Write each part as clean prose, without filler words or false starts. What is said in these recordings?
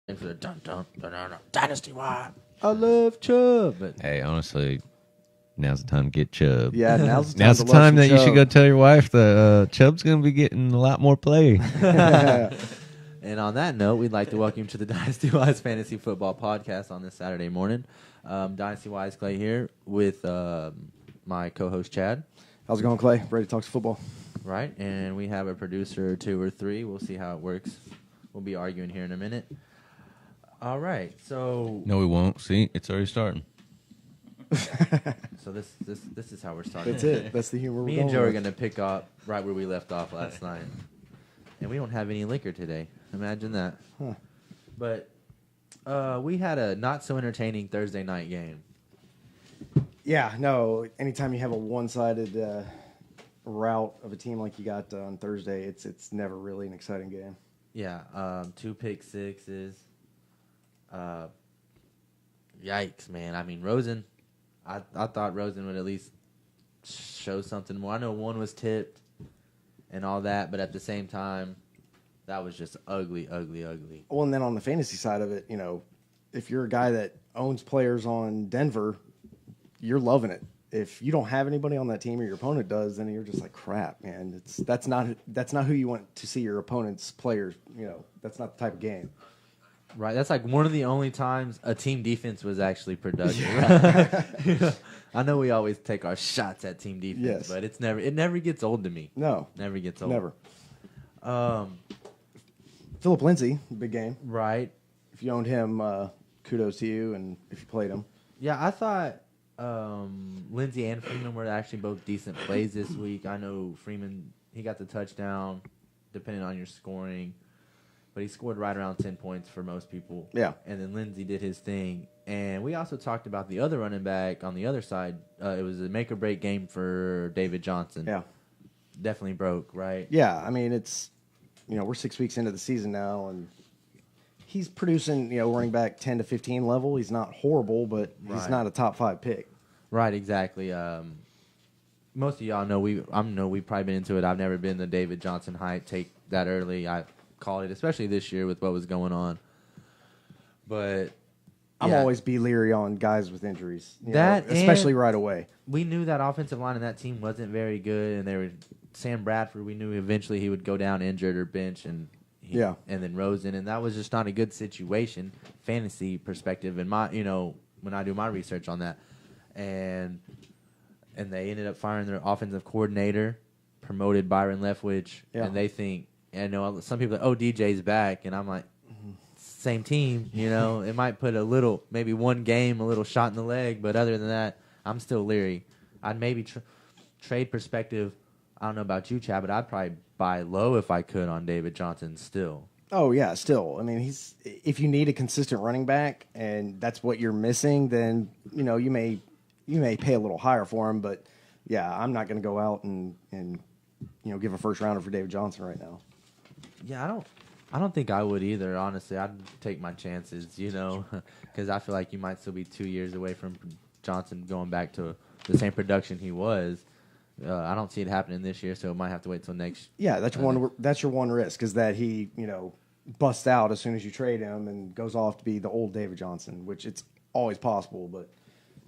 And for the dun Dynasty why I love Chubb. But Hey, honestly, now's the time to get Chubb. Yeah, now's the time. Now's to the love time some that you should Chubb. go tell your wife that Chubb's going to be getting a lot more play. and on that note, we'd like to welcome you to the Dynasty Wise Fantasy Football Podcast on this Saturday morning. Dynasty Wise Clay here with my co-host Chad. How's it going, Clay? Ready to talk football? Right, and we have a producer or two or three. We'll see how it works. We'll be arguing here in a minute. All right, so No, we won't. See, it's already starting. so this is how we're starting. That's it. That's the humor. Me we're and going Joe are with. going to pick up right where we left off last night. And we don't have any liquor today. Imagine that. Huh. But we had a not-so-entertaining Thursday night game. Yeah, no. Anytime you have a one-sided route of a team like you got on Thursday, it's never really an exciting game. Yeah, 2 pick sixes. Yikes, man. I mean, Rosen, I thought Rosen would at least show something more. I know one was tipped and all that, but at the same time, that was just ugly. Well, and then on the fantasy side of it, you know, if you're a guy that owns players on Denver, you're loving it. If you don't have anybody on that team or your opponent does, then you're just like, crap, man. That's not who you want to see your opponent's players. You know, that's not the type of game. Right, that's like one of the only times a team defense was actually productive. Yeah. I know we always take our shots at team defense, Yes. but it never gets old to me. No, Never gets old. never. Philip Lindsay, big game. Right. If you owned him, kudos to you, and if you played him. Yeah, I thought Lindsey and Freeman were actually both decent plays this week. I know Freeman, he got the touchdown, depending on your scoring. But he scored right around 10 points for most people. Yeah. And then Lindsey did his thing. And we also talked about the other running back on the other side. It was a make-or-break game for David Johnson. Yeah. Definitely broke, right? Yeah, I mean, it's, you know, we're 6 weeks into the season now, and he's producing, you know, running back 10 to 15 level. He's not horrible, but he's Right. not a top 5 pick. Right, exactly. Most of y'all know we've probably been into it. I've never been the David Johnson hype take that early. I called it, especially this year with what was going on. But I'm yeah, always be leery on guys with injuries, That especially and- right away. we knew that offensive line in that team wasn't very good, and they were Sam Bradford. We knew eventually he would go down injured or bench, and and then Rosen, and that was just not a good situation, fantasy perspective. And when I do my research on that, and they ended up firing their offensive coordinator, promoted Byron Leftwich, and they think. And I know some people are like, DJ's back, and I'm like, same team, it might put maybe one game, a little shot in the leg, but other than that, I'm still leery. I'd maybe trade perspective. I don't know about you, Chad, but I'd probably buy low if I could on David Johnson still. Oh yeah, still. I mean, if you need a consistent running back and that's what you're missing, then you may pay a little higher for him. But yeah, I'm not going to go out and give a first rounder for David Johnson right now. Yeah, I don't think I would either. Honestly, I'd take my chances, because I feel like you might still be 2 years away from Johnson going back to the same production he was. I don't see it happening this year, so it might have to wait till next. Yeah, that's your one risk is that he busts out as soon as you trade him and goes off to be the old David Johnson, which it's always possible, but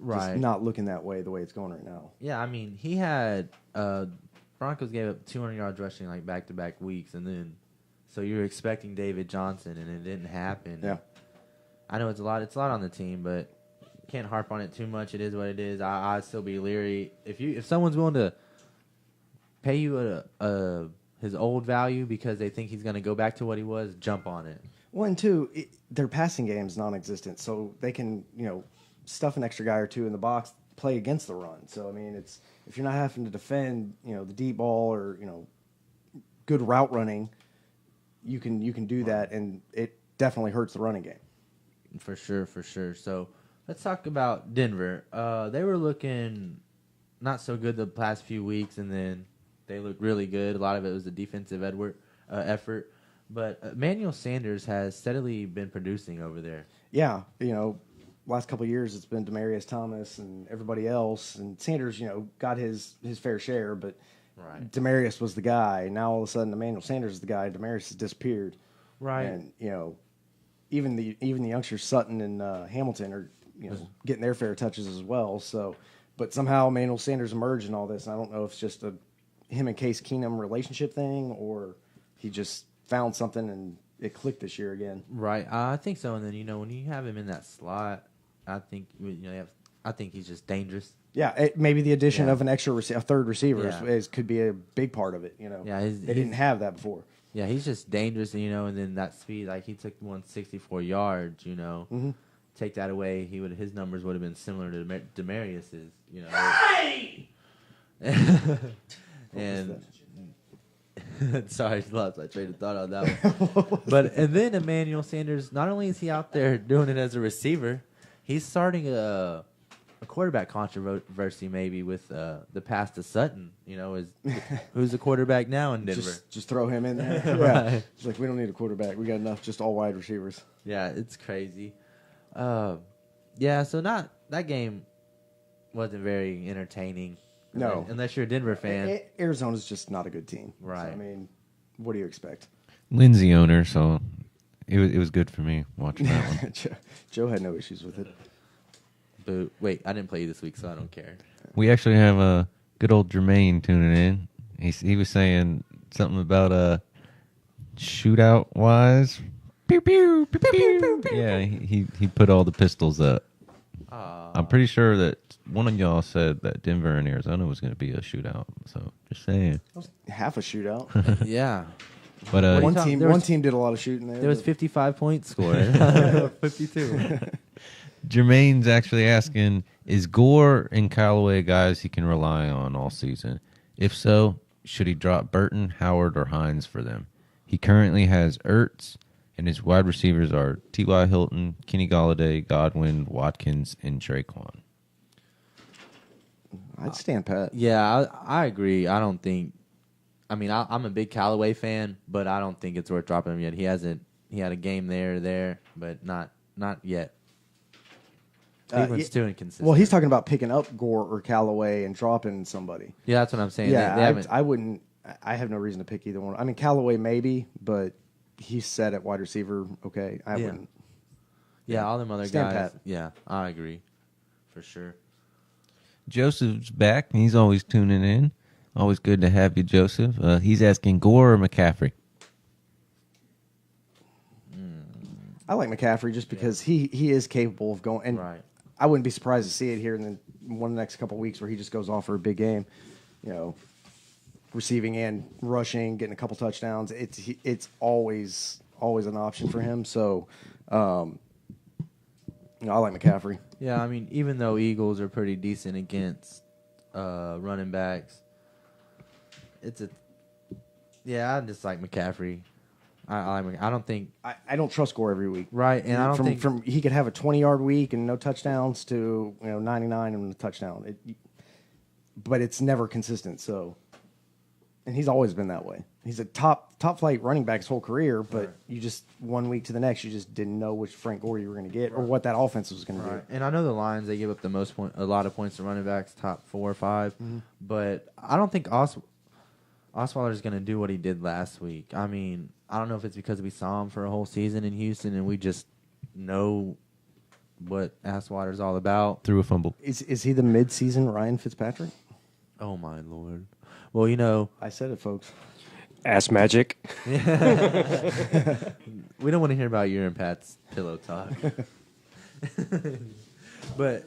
just not looking that way the way it's going right now. Yeah, I mean, he had Broncos gave up 200 yards rushing like back-to-back weeks, and then so you're expecting David Johnson, and it didn't happen. Yeah, I know it's a lot on the team, but can't harp on it too much. It is what it is. I'd still be leery if someone's willing to pay you his old value because they think he's going to go back to what he was. Jump on it. Well, and two, their passing game is non-existent, so they can stuff an extra guy or two in the box, play against the run. So I mean, it's if you're not having to defend the deep ball or good route running, you can do that, and it definitely hurts the running game. For sure. So let's talk about Denver. They were looking not so good the past few weeks, and then they looked really good. A lot of it was a defensive effort. But Emmanuel Sanders has steadily been producing over there. Yeah, last couple of years it's been Demaryius Thomas and everybody else, and Sanders, got his fair share, but Demaryius was the guy. Now all of a sudden Emmanuel Sanders is the guy. Demaryius has disappeared. Right. And, even the youngsters Sutton and Hamilton are getting their fair touches as well. So, but somehow Emmanuel Sanders emerged in all this. And I don't know if it's just a him and Case Keenum relationship thing or he just found something and it clicked this year again. Right, I think so. And then when you have him in that slot, I think I think he's just dangerous. Yeah, maybe the addition of an extra a third receiver could be a big part of it. Yeah, they didn't have that before. Yeah, he's just dangerous, and then that speed, like he took 164 yards, Mm-hmm. Take that away, his numbers would have been similar to Demarius's, Hey! And sorry, lost my train of thought on that one. And then Emmanuel Sanders, not only is he out there doing it as a receiver, he's starting a quarterback controversy maybe with the pass to Sutton. Who's the quarterback now in Denver? Just throw him in there. Right. It's like we don't need a quarterback. We got enough just all wide receivers. Yeah, it's crazy. So that game wasn't very entertaining. No, unless you're a Denver fan. Arizona's just not a good team. Right. So, what do you expect? Lindsay owner, so it was good for me watching that one. Joe had no issues with it. But wait, I didn't play this week, so I don't care. We actually have a good old Jermaine tuning in. He was saying something about shootout wise. Pew pew pew pew pew. Yeah, he put all the pistols up. I'm pretty sure that one of y'all said that Denver and Arizona was going to be a shootout. So just saying. That was half a shootout. Yeah. But one team did a lot of shooting there. There was 55 points scored. 52. Jermaine's actually asking, is Gore and Callaway guys he can rely on all season? If so, should he drop Burton, Howard, or Hines for them? He currently has Ertz, and his wide receivers are T.Y. Hilton, Kenny Golladay, Godwin, Watkins, and Traquan. I'd stand pat. Yeah, I agree. I don't think. I'm a big Callaway fan, but I don't think it's worth dropping him yet. He had a game there, but not yet. Cleveland's too inconsistent. Well, he's talking about picking up Gore or Callaway and dropping somebody. Yeah, that's what I'm saying. Yeah, I wouldn't. I have no reason to pick either one. Callaway maybe, but he's set at wide receiver. Okay, I wouldn't. Yeah, all them other Stand guys. pat. Yeah, I agree, for sure. Joseph's back. He's always tuning in. Always good to have you, Joseph. He's asking Gore or McCaffrey. I like McCaffrey just because he is capable of going. And Right. I wouldn't be surprised to see it here in one of the next couple of weeks where he just goes off for a big game. Receiving and rushing, getting a couple touchdowns. It's always an option for him. So, I like McCaffrey. Yeah, even though Eagles are pretty decent against running backs, I just like McCaffrey. I don't think I don't trust Gore every week. Right, and I don't think from he could have a 20-yard week and no touchdowns to 99 and a touchdown. But it's never consistent. So, and he's always been that way. He's a top flight running back his whole career, but you just 1 week to the next, you just didn't know which Frank Gore you were going to get or what that offense was going to do. And I know the Lions, they give up a lot of points to running backs, top 4 or 5, but I don't think Osweiler is going to do what he did last week. I don't know if it's because we saw him for a whole season in Houston and we just know what Osweiler's all about. Threw a fumble. Is he the mid-season Ryan Fitzpatrick? Oh, my Lord. Well, I said it, folks. Ass magic. we don't want to hear about your and Pat's pillow talk. But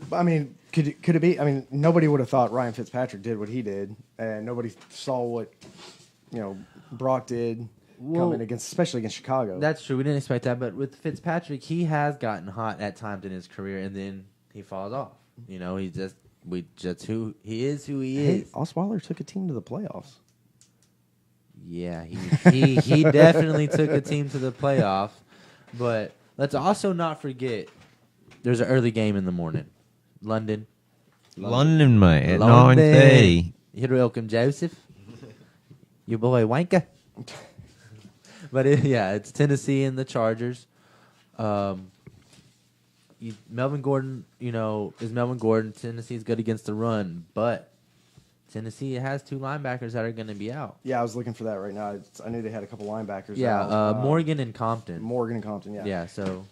could it be? Nobody would have thought Ryan Fitzpatrick did what he did, and nobody saw what Brock did coming especially against Chicago. That's true. We didn't expect that, but with Fitzpatrick, he has gotten hot at times in his career, and then he falls off. Who he is. Osweiler took a team to the playoffs. Yeah, he definitely took a team to the playoffs. But let's also not forget, there's an early game in the morning. London, mate, at 9:30. You're welcome, Joseph. Your boy Wanka. But it's Tennessee and the Chargers. Melvin Gordon, is Melvin Gordon. Tennessee's good against the run, but Tennessee has 2 linebackers that are going to be out. Yeah, I was looking for that right now. I knew they had a couple linebackers. Yeah, out. Morgan and Compton. Morgan and Compton. Yeah. Yeah. So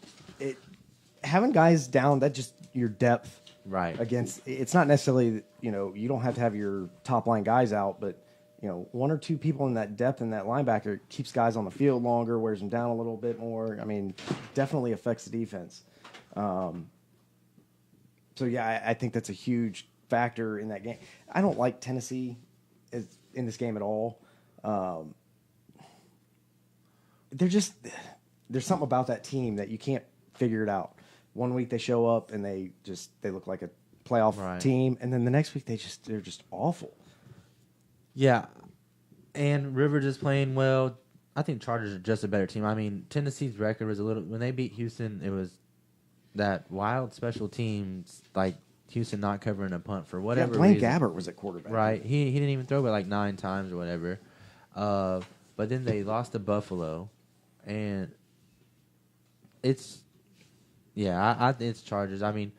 having guys down, that just your depth. Right. Against, it's not necessarily, you don't have to have your top line guys out, but 1 or 2 people in that depth in that linebacker keeps guys on the field longer, wears them down a little bit more. I mean, definitely affects the defense. So yeah, I think that's a huge factor in that game. I don't like Tennessee in this game at all. There's something about that team that you can't figure it out. One week they show up and they look like a playoff team, and then the next week they're just awful. Yeah, and Rivers is playing well. I think Chargers are just a better team. I mean, Tennessee's record was a little when they beat Houston. It was that wild special teams like Houston not covering a punt for whatever Blaine reason. Gabbert was at quarterback. Right, he didn't even throw it like 9 times or whatever. But then they lost to Buffalo, and it's. Yeah, I think it's Chargers. I mean,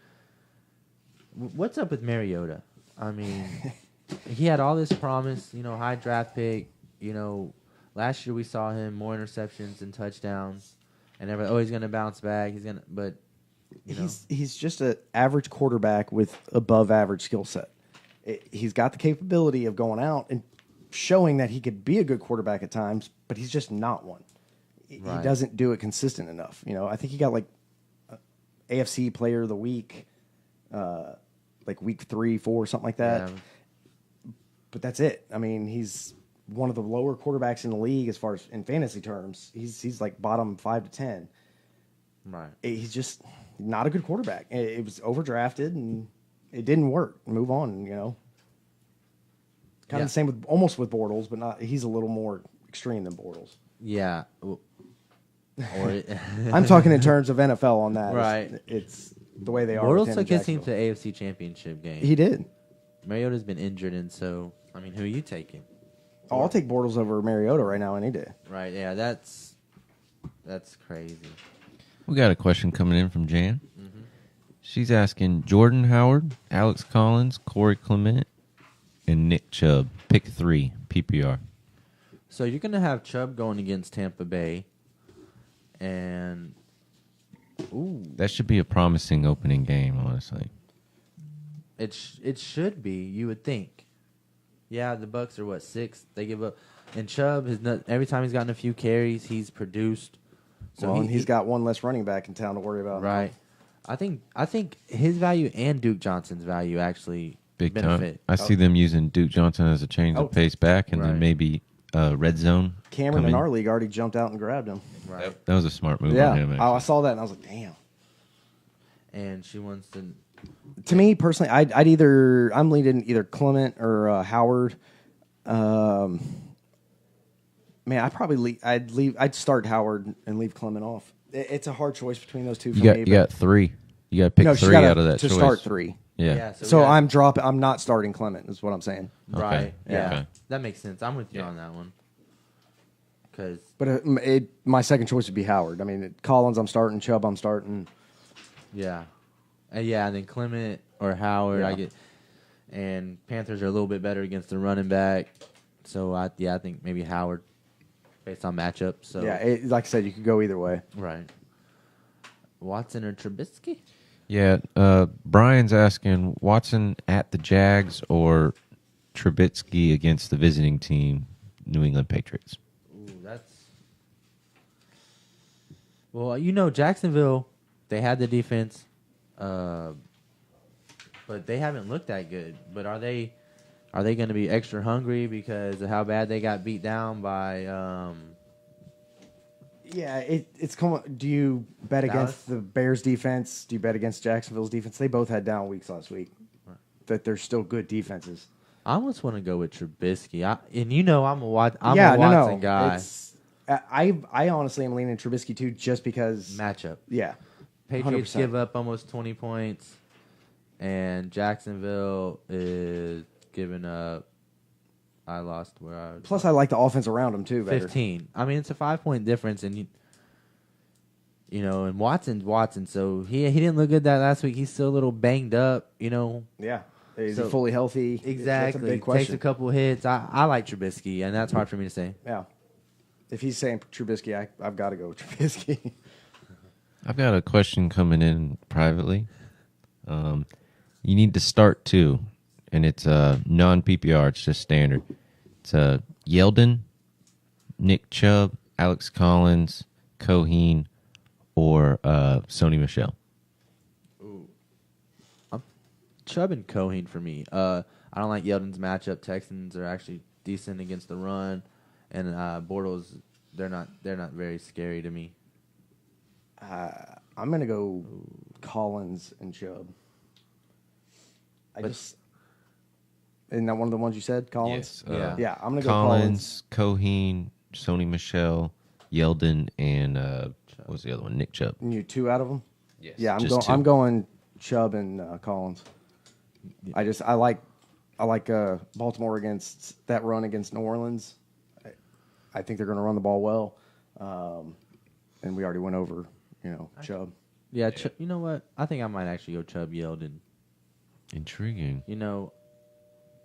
what's up with Mariota? I mean, he had all this promise, high draft pick. Last year we saw him more interceptions and touchdowns, and he's going to bounce back. He's just an average quarterback with above average skill set. He's got the capability of going out and showing that he could be a good quarterback at times, but he's just not one. Right. He doesn't do it consistent enough. I think he got like AFC Player of the Week, like week 3, 4, something like that. Yeah. But that's it. I mean, he's one of the lower quarterbacks in the league as far as in fantasy terms. He's like bottom 5 to 10. Right. He's just not a good quarterback. It was overdrafted and it didn't work. Move on. Kind of the same with Bortles, but not. He's a little more extreme than Bortles. Yeah. I'm talking in terms of NFL on that. Right. It's the way they are. Bortles took his team to the AFC Championship game. He did. Mariota's been injured, and so, I mean, who are you taking? Oh, I'll take Bortles over Mariota right now any day. Right, yeah, that's crazy. We got a question coming in from Jan. Mm-hmm. She's asking Jordan Howard, Alex Collins, Corey Clement, and Nick Chubb. Pick 3, PPR. So you're going to have Chubb going against Tampa Bay. And that should be a promising opening game, honestly. It should be, you would think. Yeah, the Bucs are 6th. They give up, and Chubb every time he's gotten a few carries, he's produced. So he's got one less running back in town to worry about. Right. I think his value and Duke Johnson's value actually big benefit. Time. I see them using Duke Johnson as a change of pace back, and then maybe red zone. Cameron in our league already jumped out and grabbed him. Right. That was a smart move on him. I saw that and I was like, damn. And she wants to. To me personally, I'm leaning either Clement or Howard. Man, I'd start Howard and leave Clement off. It's a hard choice between those two. You got 3. You got to pick 3 out of that choice. To start 3. Yeah. So I'm dropping. I'm not starting Clement. Is what I'm saying. Right. Okay. Yeah. Okay. That makes sense. I'm with you on that one. But my second choice would be Howard. I mean, Collins, I'm starting. Chubb, I'm starting. Yeah. And then Clement or Howard, and Panthers are a little bit better against the running back. So, I think maybe Howard based on matchup. So yeah, like I said, you could go either way. Right. Watson or Trubisky? Yeah, Brian's asking Watson at the Jags or Trubisky against the visiting team, New England Patriots. Well, Jacksonville, they had the defense, but they haven't looked that good. But are they going to be extra hungry because of how bad they got beat down by? Yeah, it's coming. Do you bet against the Bears defense? Do you bet against Jacksonville's defense? They both had down weeks last week. Right. That they're still good defenses. I almost want to go with Trubisky. I'm a Watson guy. I honestly am leaning Trubisky too, just because matchup. Yeah, Patriots 100%. give up almost 20 points, and Jacksonville is giving up. I lost where I was. Plus, I like the offense around them too. Better. 15. I mean, it's a 5-point difference, and and Watson's Watson, so he didn't look good that last week. He's still a little banged up. Yeah. Is he fully healthy? That's a Exactly. big question. Takes a couple hits. I like Trubisky, and that's hard for me to say. Yeah. If he's saying Trubisky, I've got to go with Trubisky. I've got a question coming in privately. You need to start two, and it's non-PPR. It's just standard. It's Yeldon, Nick Chubb, Alex Collins, Coheen, or Sony Michel. Chubb and Coheen for me. I don't like Yeldon's matchup. Texans are actually decent against the run, and Bortles, they're not very scary to me. I'm gonna go Collins and Chubb. Isn't that one of the ones you said, Collins? Yes. Yeah, I'm gonna go Collins, Coheen, Sony Michel, Yeldon, and what was the other one? Nick Chubb. And you 2 out of them? Yes. Yeah, just two. I'm going Chubb and Collins. I like Baltimore against that run against New Orleans. I think they're going to run the ball well, and we already went over Chubb. Yeah, you know what? I think I might actually go Chubb, Yeldon. Intriguing.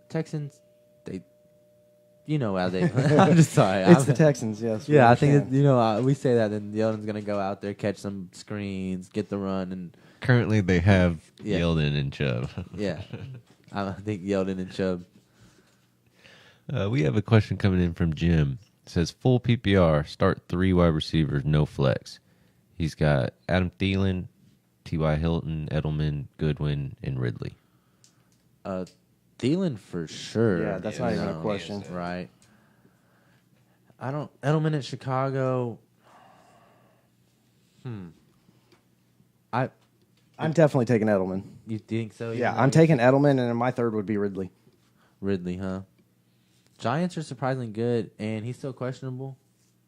Texans, how they. I'm just sorry. It's the Texans, yes. Yeah, I think we say that, then Yeldon's gonna go out there, catch some screens, get the run, and Currently, they have Yeldon and Chubb. yeah, I think Yeldon and Chubb. We have a question coming in from Jim. It says, full PPR, start 3 wide receivers, no flex. He's got Adam Thielen, T.Y. Hilton, Edelman, Goodwin, and Ridley. Thielen for sure. Yeah, that's not even a question. Right. Edelman at Chicago. I'm definitely taking Edelman. You think so? Yeah, I'm taking Edelman, and then my third would be Ridley. Ridley, huh? Giants are surprisingly good, and he's still questionable,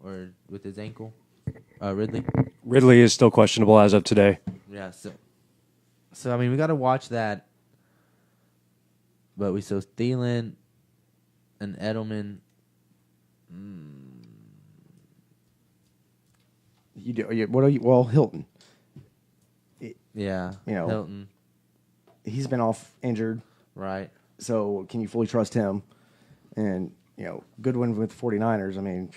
or with his ankle. Ridley. Ridley is still questionable as of today. Yeah. So I mean, we got to watch that. But so Thielen and Edelman. What are you? Well, Hilton. Yeah. Hilton. He's been off injured. Right. So can you fully trust him? And, Goodwin with 49ers, I mean.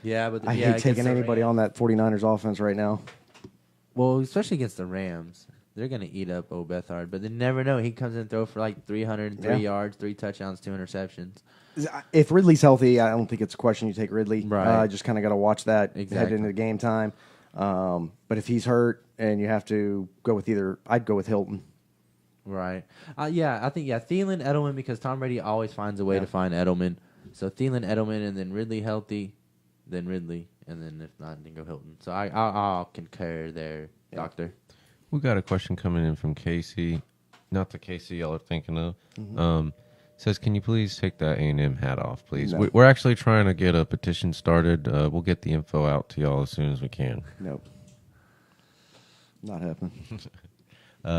Yeah, but I hate taking anybody on that 49ers offense right now. Well, especially against the Rams. They're going to eat up Bethard, but they never know. He comes in and throw for like 303 yards, 3 touchdowns, 2 interceptions. If Ridley's healthy, I don't think it's a question you take Ridley. Right. Just kind of got to watch that Exactly. head into the game time. But if he's hurt and you have to go with I'd go with Hilton. Right. I think Thielen, Edelman, because Tom Brady always finds a way to find Edelman. So Thielen, Edelman, and then Ridley healthy, then Ridley, and then if not, then go Hilton. So I'll concur there, Doctor. We got a question coming in from Casey. Not the Casey y'all are thinking of. Mm-hmm. Says, can you please take that A&M hat off, please? No. We're actually trying to get a petition started. We'll get the info out to y'all as soon as we can. Nope. Not happening.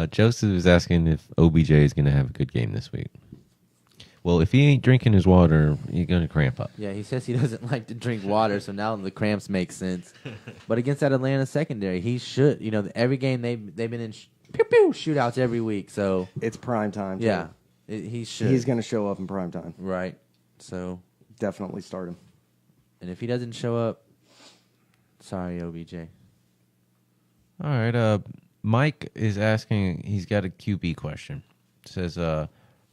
Joseph is asking if OBJ is going to have a good game this week. Well, if he ain't drinking his water, he's going to cramp up. Yeah, he says he doesn't like to drink water, so now the cramps make sense. But against that Atlanta secondary, he should. Every game they've been in shootouts every week. So It's prime time. Too. yeah, he should. He's going to show up in prime time. right. So, Definitely start him. and if he doesn't show up, sorry, OBJ. All right. Mike is asking, he's got a QB question. It says,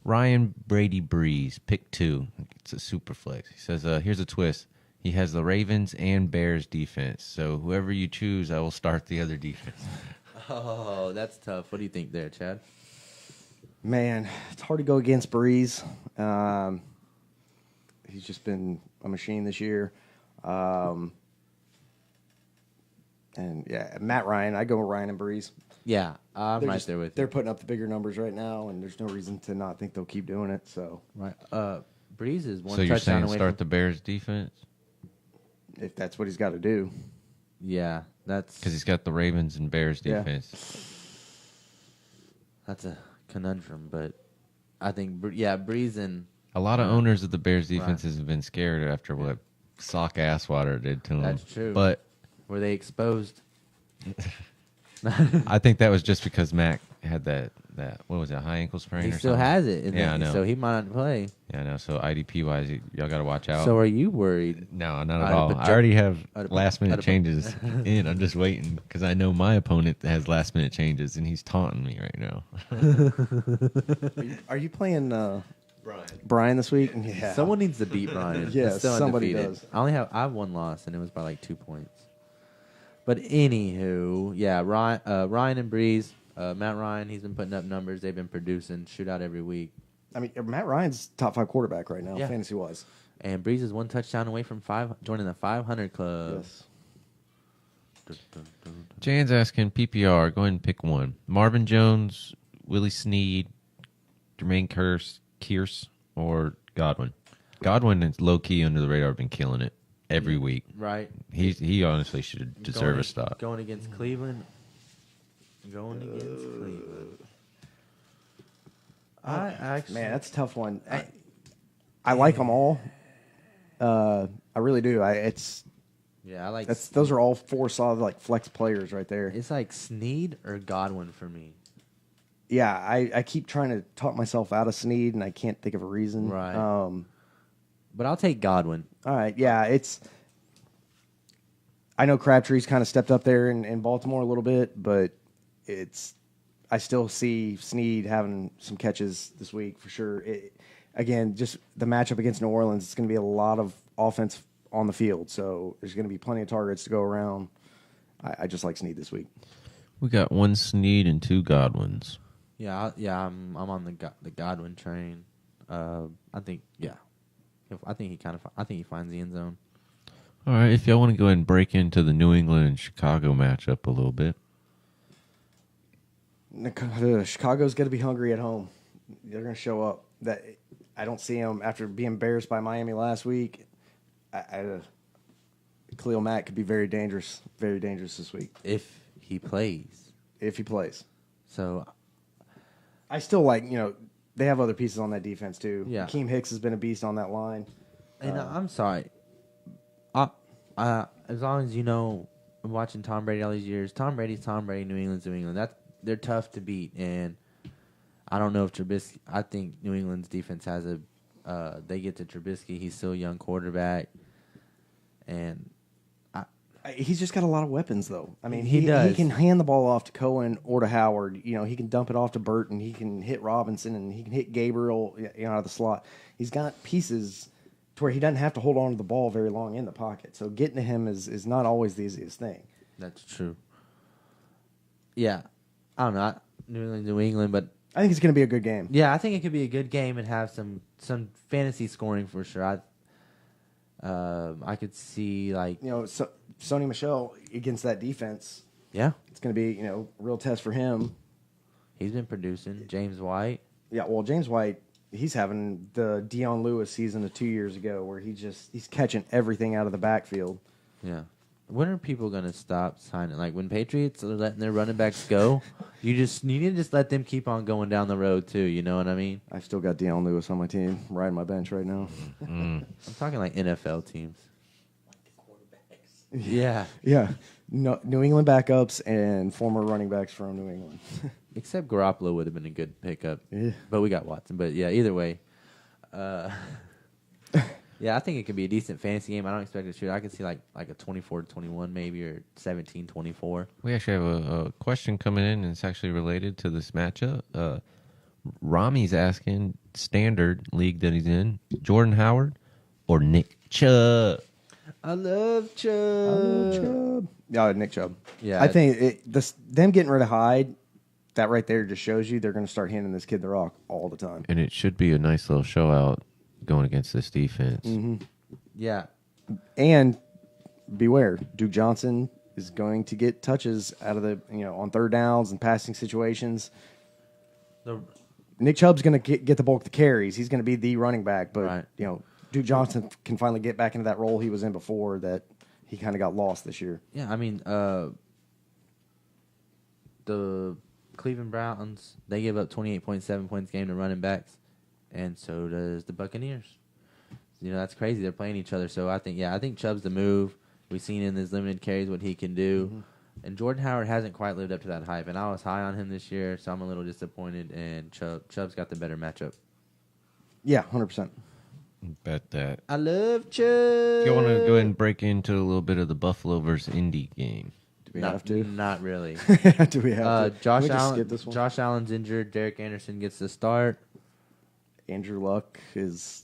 Ryan Brady Breeze, pick 2. It's a super flex. He says, here's a twist. He has the Ravens and Bears defense. So whoever you choose, I will start the other defense. Oh, that's tough. What do you think there, Chad? Man, it's hard to go against Breeze. He's just been a machine this year. And yeah, Matt Ryan. I go with Ryan and Breeze. Yeah, I'm right there with They're you. putting up the bigger numbers right now, and there's no reason to not think they'll keep doing it. So, Right. Breeze is one So you're touchdown saying away start from. the Bears defense? if that's what he's got to do, Yeah, that's Because he's got the Ravens and Bears Yeah. defense. that's a conundrum. But I think Breeze and A lot of owners of the Bears defenses have been scared after what Sock Asswater did to them. That's true. But were they exposed? I think that was just because Mac had that that. What was it? High ankle sprain. He or still something? has it. Yeah, I know. So he might not play. Yeah, I know. So IDP wise, y'all got to watch out. So are you worried? No, not at all. I already have last minute changes in. I'm just waiting because I know my opponent has last minute changes, and he's taunting me right now. Are you playing Brian this week? Yeah. Someone needs to beat Brian. Yeah, It's still somebody undefeated. does. I have one loss, and it was by like 2 points. But anywho, yeah, Ryan and Breeze, Matt Ryan, he's been putting up numbers. They've been producing shootout every week. I mean, Matt Ryan's top 5 quarterback right now, Yeah. fantasy wise. And Breeze is 1 touchdown away from joining the 500 club. Yes. Jan's asking PPR. Go ahead and pick one. Marvin Jones, Willie Snead, Jermaine Kearse, or Godwin. Godwin is low key under the radar. Been killing it every week. Right. He honestly should deserve a stop. Going against Cleveland. I actually, Man, that's a tough one. I like them all. I really do. I like those are all 4 solid like flex players right there. It's like Snead or Godwin for me. Yeah, I keep trying to talk myself out of Snead, and I can't think of a reason. Right. But I'll take Godwin. All right. Yeah, I know Crabtree's kind of stepped up there in Baltimore a little bit, but I still see Snead having some catches this week for sure. Again, just the matchup against New Orleans, it's going to be a lot of offense on the field, so there's going to be plenty of targets to go around. I just like Snead this week. We got 1 Snead and 2 Godwins. Yeah, I'm on the Godwin train. I think I think he finds the end zone. All right, if y'all want to go ahead and break into the New England and Chicago matchup a little bit. Chicago's going to be hungry at home. They're going to show up. That I don't see them after being embarrassed by Miami last week. Khalil Mack could be very dangerous this week If he plays. So I still like, they have other pieces on that defense too. Yeah. Akeem Hicks has been a beast on that line. And I'm sorry. As long as I'm watching Tom Brady all these years. Tom Brady's Tom Brady. New England's New England. They're tough to beat, and I don't know if Trubisky. I think New England's defense has they get to Trubisky. He's still a young quarterback, and he's just got a lot of weapons, though. I mean, he does. He can hand the ball off to Cohen or to Howard. He can dump it off to Burton. He can hit Robinson, and he can hit Gabriel out of the slot. He's got pieces to where he doesn't have to hold on to the ball very long in the pocket. So getting to him is not always the easiest thing. That's true. Yeah, I don't know. New England, but I think it's going to be a good game. Yeah, I think it could be a good game and have some fantasy scoring for sure. I could see Sony Michel against that defense. Yeah, it's going to be a real test for him. He's been producing. James White. Yeah, well, James White, he's having the Deion Lewis season of 2 years ago where he's catching everything out of the backfield. Yeah. When are people going to stop signing? Like when Patriots are letting their running backs go, you need to just let them keep on going down the road too. You know what I mean? I've still got Deion Lewis on my team, riding my bench right now. I'm talking like NFL teams. Yeah. Yeah. No, New England backups and former running backs from New England. Except Garoppolo would have been a good pickup. Yeah. But we got Watson. But yeah, either way. Yeah, I think it could be a decent fantasy game. I don't expect it to shoot. I could see like a 24-21 maybe or 17-24. We actually have a question coming in, and it's actually related to this matchup. Rami's asking, standard league that he's in, Jordan Howard or Nick Chubb? I love Chubb. Yeah, Nick Chubb. Yeah, I think them getting rid of Hyde, that right there just shows you they're going to start handing this kid the rock all the time. And it should be a nice little show out going against this defense. Mm-hmm. Yeah. And beware, Duke Johnson is going to get touches out of the on third downs and passing situations. Nick Chubb's going to get the bulk of the carries. He's going to be the running back, but right. Duke Johnson can finally get back into that role he was in before that he kind of got lost this year. Yeah, I mean, the Cleveland Browns, they give up 28.7 points a game to running backs, and so does the Buccaneers. That's crazy. They're playing each other. So I think Chubb's the move. We've seen in his limited carries what he can do. And Jordan Howard hasn't quite lived up to that hype, and I was high on him this year, so I'm a little disappointed. And Chubb's got the better matchup. Yeah, 100%. Bet that. I love Chubb. You want to go ahead and break into a little bit of the Buffalo versus Indy game? Do we have to? Not really. Do we have to? Josh Can we just Allen. skip this one? Josh Allen's injured. Derek Anderson gets the start. Andrew Luck is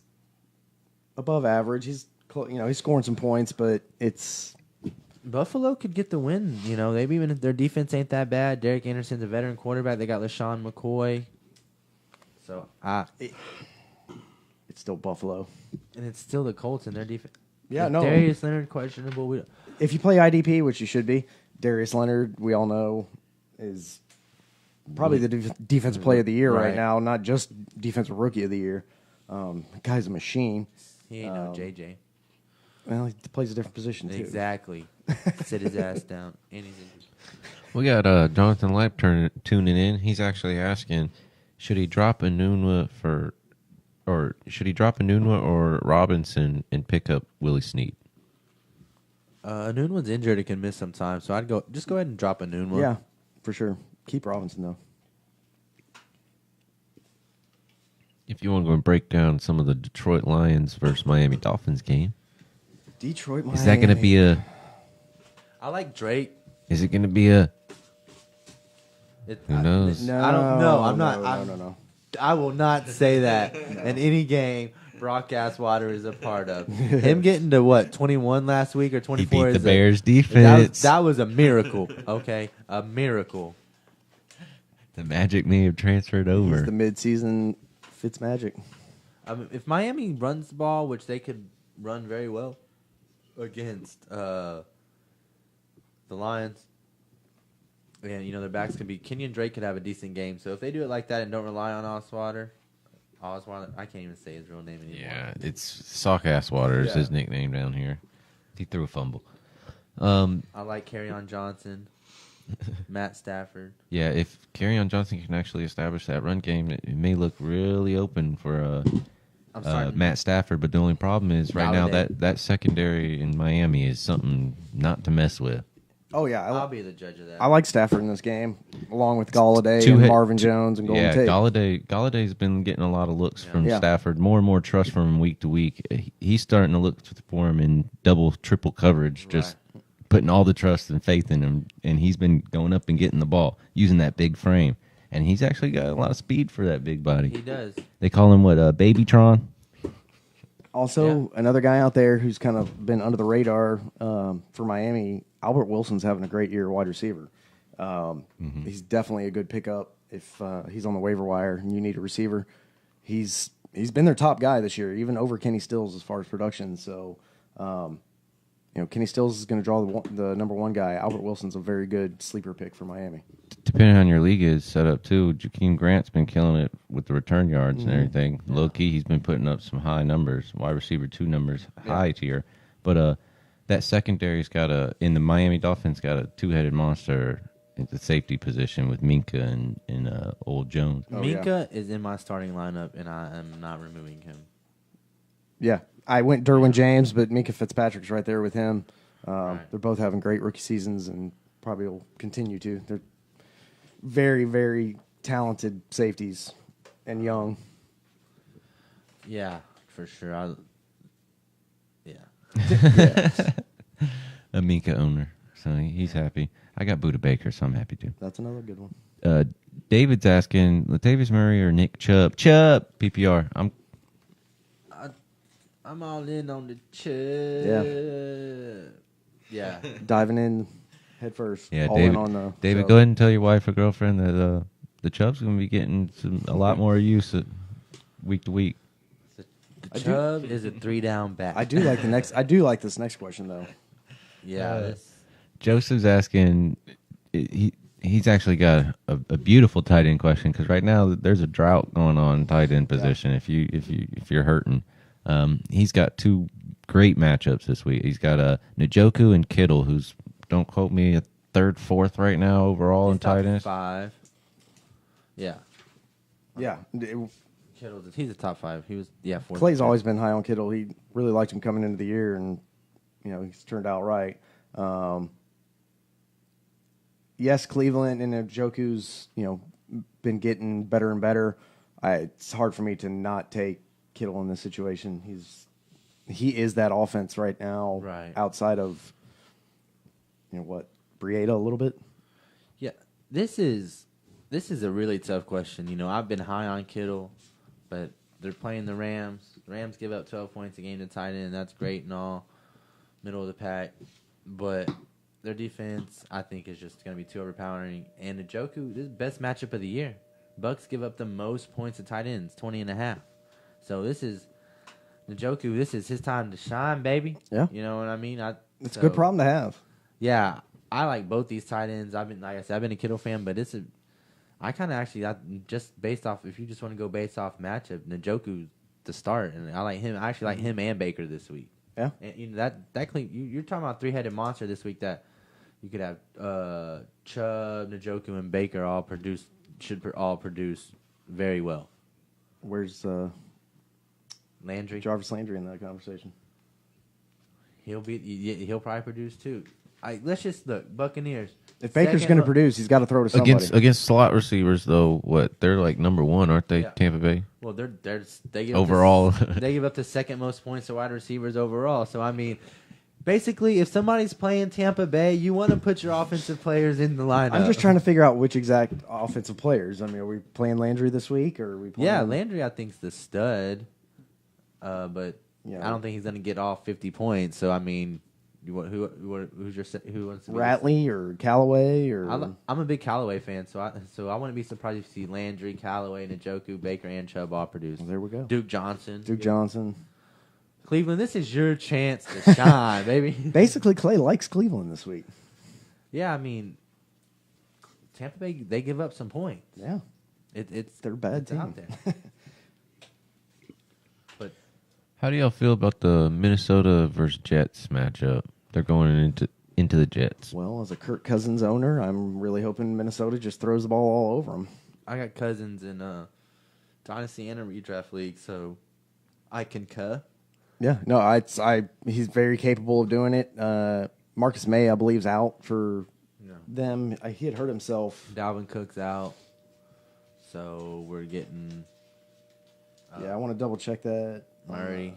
above average. He's he's scoring some points, but it's Buffalo could get the win. Maybe even if their defense ain't that bad. Derek Anderson's a veteran quarterback. They got LaShawn McCoy. So it's still Buffalo. And it's still the Colts and their defense. Yeah, no. Darius Leonard questionable. If you play IDP, which you should be, Darius Leonard, we all know, is probably the defensive play of the year right now, not just defensive rookie of the year. The guy's a machine. He ain't no JJ. Well, he plays a different position, too. Exactly. Sit his ass down. And he's injured. We got Jonathan Lipe tuning in. He's actually asking, should he drop Enunwa or Robinson and pick up Willie Snead? Enunwa's injured and can miss some time, so I'd go ahead and drop Enunwa. Yeah, for sure. Keep Robinson, though. If you want to go and break down some of the Detroit Lions versus Miami Dolphins game, Detroit, Miami. is that going to be a? I like Drake. Is it going to be a? Who knows? No, I don't know. I'm not. No. I will not say that in any game Brock Asswater is a part of. Him getting to what 21 last week or 24? He beat the Bears defense. That was a miracle. Okay, a miracle. The Magic may have transferred over. He's the midseason Fitzmagic. If Miami runs the ball, which they could run very well against the Lions, and their backs could be Kenyon Drake could have a decent game. So if they do it like that and don't rely on Oswater, I can't even say his real name anymore. Yeah, it's Sock Asswater is his nickname down here. He threw a fumble. I like Kerryon Johnson, Matt Stafford. Yeah, if Kerryon Johnson can actually establish that run game, it may look really open for Matt Stafford. But the only problem is right now that secondary in Miami is something not to mess with. Oh, yeah. I'll be the judge of that. I like Stafford in this game, along with Galladay and Marvin Jones and Golden Tate. Galladay's been getting a lot of looks from Stafford, more and more trust from him week to week. He's starting to look for him in double, triple coverage, just putting all the trust and faith in him, and he's been going up and getting the ball, using that big frame. And he's actually got a lot of speed for that big body. He does. They call him, Babytron? Also, another guy out there who's kind of been under the radar for Miami, Albert Wilson's having a great year wide receiver. He's definitely a good pickup if he's on the waiver wire and you need a receiver. He's been their top guy this year, even over Kenny Stills as far as production. So, Kenny Stills is going to draw the number one guy. Albert Wilson's a very good sleeper pick for Miami. Depending on your league is set up too, Jakeem Grant's been killing it with the return yards and everything. Yeah. Low key, he's been putting up some high numbers, wide receiver 2 numbers, high tier. But that secondary's in the Miami Dolphins got a 2-headed monster at the safety position with Minka and Old Jones. Minka is in my starting lineup, and I am not removing him. Yeah, I went Derwin James, but Minka Fitzpatrick's right there with him. They're both having great rookie seasons and probably will continue to. They're very, very talented safeties and young. Yeah, for sure. A Minka owner, so he's happy. I got Buda Baker, so I'm happy too. That's another good one. David's asking Latavius Murray or Nick Chubb. Chubb PPR. I'm all in on the Chubb. Yeah. Diving in head first. Yeah, all David. In on the David, Chubb. go ahead and tell your wife or girlfriend that the Chubb's going to be getting a lot more use week to week. The Chubb is a 3-down back. I do like this next question though. Yeah. Joseph's asking. He's actually got a beautiful tight end question because right now there's a drought going on in tight end position. Yeah. If you're hurting, he's got 2 great matchups this week. He's got Njoku and Kittle, who's, don't quote me, a 3rd, 4th right now overall in tight ends. 5. Yeah. Yeah. He's a top 5. He was 4th. Clay's always been high on Kittle. He really liked him coming into the year, and he's turned out right. yes, Cleveland and Njoku's, been getting better and better. It's hard for me to not take Kittle in this situation. He is that offense right now, right? Outside of Breida a little bit. Yeah, this is a really tough question. I've been high on Kittle, but they're playing the Rams. The Rams give up 12 points a game to tight end. That's great and all, middle of the pack, but their defense, I think, is just going to be too overpowering. And Njoku, this is the best matchup of the year. Bucks give up the most points to tight ends, 20.5. So this is Njoku. This is his time to shine, baby. Yeah, you know what I mean. It's a good problem to have. Yeah, I like both these tight ends. Like I said, I've been a Kittle fan, but I kind of actually just based off. If you just want to go based off matchup, Njoku to start, and I like him. I actually like him and Baker this week. Yeah, and that you're talking about 3-headed monster this week that you could have Chubb, Njoku, and Baker should all produce very well. Where's Landry? Jarvis Landry in that conversation. He'll probably produce too. Let's just look. Buccaneers. If Baker's going to produce, he's got to throw to somebody. Against slot receivers, though, they're like number one, aren't they? Yeah. Tampa Bay. Well, they give overall they give up the second most points to wide receivers overall. So I mean, basically, if somebody's playing Tampa Bay, you want to put your offensive players in the lineup. I'm just trying to figure out which exact offensive players. I mean, are we playing Landry this week, or are we playing? Yeah, Landry, I think's the stud, but I don't think he's going to get all 50 points. So I mean. Who wants to be Ratley or Callaway or I'm a big Callaway fan, so I wouldn't be surprised if you see Landry, Callaway, Njoku, Baker, and Chubb all produce. Well, there we go. Duke Johnson. Cleveland, this is your chance to shine, baby. Basically, Clay likes Cleveland this week. Yeah, I mean, Tampa Bay, they give up some points. Yeah, it's they're a bad team out there. But how do y'all feel about the Minnesota versus Jets matchup? They're going into the Jets. Well, as a Kirk Cousins owner, I'm really hoping Minnesota just throws the ball all over them. I got Cousins in Dynasty and a redraft league, so I concur. Yeah, no, he's very capable of doing it. Marcus May, I believe, is out for them. He had hurt himself. Dalvin Cook's out, so we're getting. I want to double check that. Murray.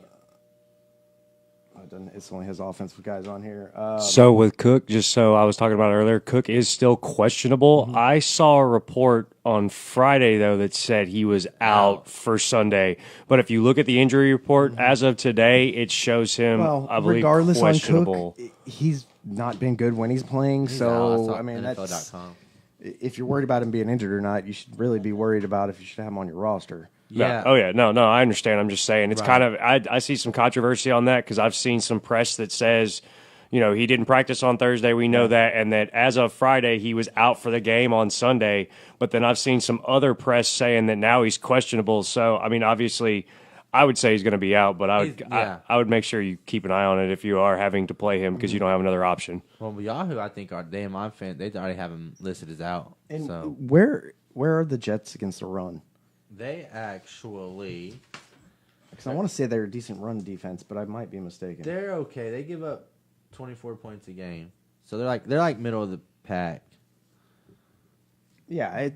It only has offensive guys on here. So with Cook, just so I was talking about earlier, Cook is still questionable. Mm-hmm. I saw a report on Friday, though, that said he was out for Sunday. But if you look at the injury report, as of today, it shows him, I believe, regardless questionable. On Cook, he's not been good when he's playing. He's so, I mean, NFL.com. If you're worried about him being injured or not, you should really be worried about if you should have him on your roster. Yeah. No. Oh, yeah. No, I understand. I'm just saying. It's kind of – I see some controversy on that because I've seen some press that says, he didn't practice on Thursday. We know that. And that as of Friday, he was out for the game on Sunday. But then I've seen some other press saying that now he's questionable. So, I mean, obviously, I would say he's going to be out. But I would make sure you keep an eye on it if you are having to play him because you don't have another option. Well, Yahoo, I think, are damn my fan. They already have him listed as out. And so where are the Jets against the run? They actually... Because I want to say they're a decent run defense, but I might be mistaken. They're okay. They give up 24 points a game. So they're like middle of the pack. Yeah,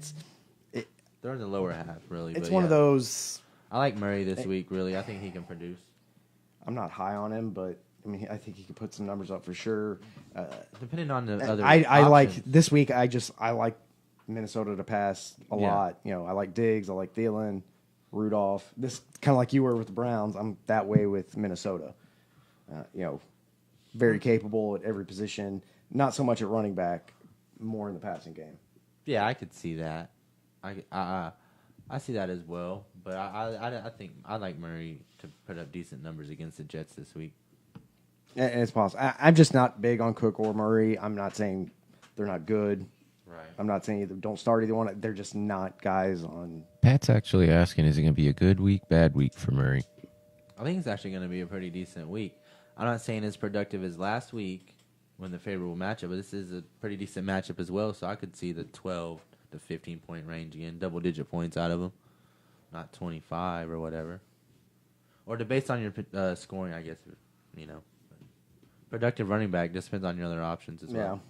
they're in the lower half, really. It's one of those... I like Murray this week, really. I think he can produce. I'm not high on him, but I mean, I think he can put some numbers up for sure. Depending on the other I like this week, I like Minnesota to pass a lot. I like Diggs, I like Thielen, Rudolph. This kind of like you were with the Browns. I'm that way with Minnesota. Very capable at every position. Not so much at running back, more in the passing game. Yeah, I could see that. I see that as well. But I think I like Murray to put up decent numbers against the Jets this week. And it's possible. I'm just not big on Cook or Murray. I'm not saying they're not good. Right. I'm not saying either don't start either one. They're just not guys on. Pat's actually asking, is it going to be a good week, bad week for Murray? I think it's actually going to be a pretty decent week. I'm not saying as productive as last week when the favorable matchup, but this is a pretty decent matchup as well, so I could see the 12 to 15-point range again, double-digit points out of them, not 25 or whatever. Or based on your scoring, I guess, Productive running back just depends on your other options as well.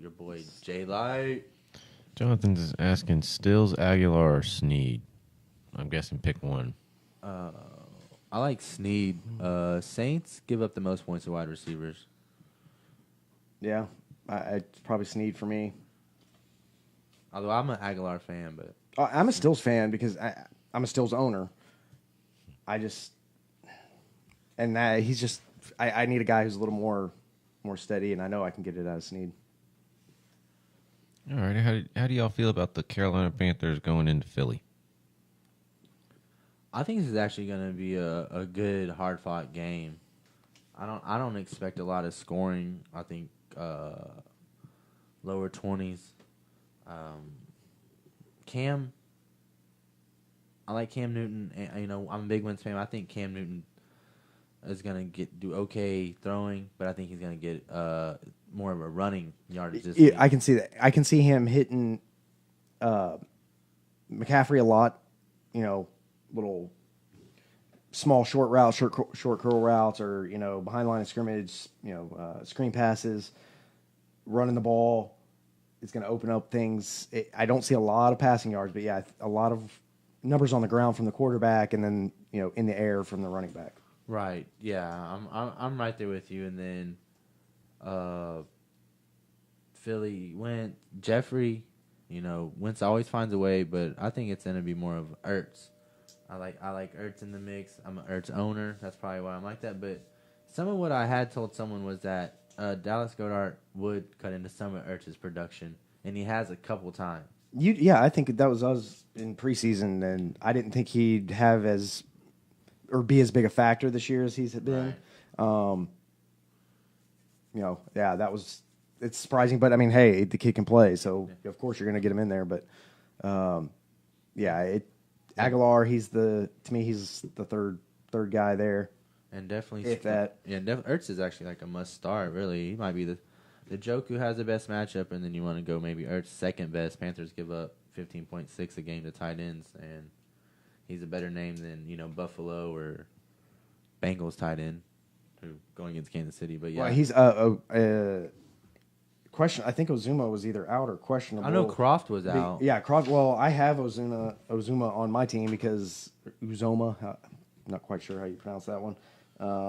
your boy J Light. Jonathan's is asking Stills, Aguilar, or Sneed. I'm guessing pick one. I like Sneed. Saints give up the most points to wide receivers. Yeah, it's probably Sneed for me. Although I'm an Aguilar fan, but I'm a Stills fan because I'm a Stills owner. He's just. I need a guy who's a little more steady, and I know I can get it out of Sneed. All right, how do y'all feel about the Carolina Panthers going into Philly? I think this is actually going to be a good, hard-fought game. I don't expect a lot of scoring. I think lower 20s. Cam, I like Cam Newton. And, I'm a big Wentz fan. I think Cam Newton is going to do okay throwing, but I think he's going to get more of a running yardage this week. I can see that. I can see him hitting McCaffrey a lot. Little small short routes, short curl routes, or behind line of scrimmage. Screen passes, running the ball. It's going to open up things. I don't see a lot of passing yards, but yeah, a lot of numbers on the ground from the quarterback, and then in the air from the running back. Right. Yeah, I'm right there with you. And then Philly went Jeffrey. Wentz always finds a way, but I think it's going to be more of Ertz. I like Ertz in the mix. I'm an Ertz owner. That's probably why I'm like that. But some of what I had told someone was that Dallas Goedert would cut into some of Ertz's production, and he has a couple times. I think that was us in preseason, and I didn't think he'd have be as big a factor this year as he's been. Right. It's surprising, but I mean, hey, the kid can play, so of course you're going to get him in there. But Aguilar, he's the third guy there, and definitely Ertz is actually like a must start. Really, he might be the Joku has the best matchup, and then you want to go maybe Ertz second best. Panthers give up 15.6 a game to tight ends, and he's a better name than Buffalo or Bengals tight end who going against Kansas City. But yeah, well, he's question. I think Ozuma was either out or questionable. I know Croft was out. Yeah, Croft. Well, I have Ozuma on my team because Uzoma. I'm not quite sure how you pronounce that one.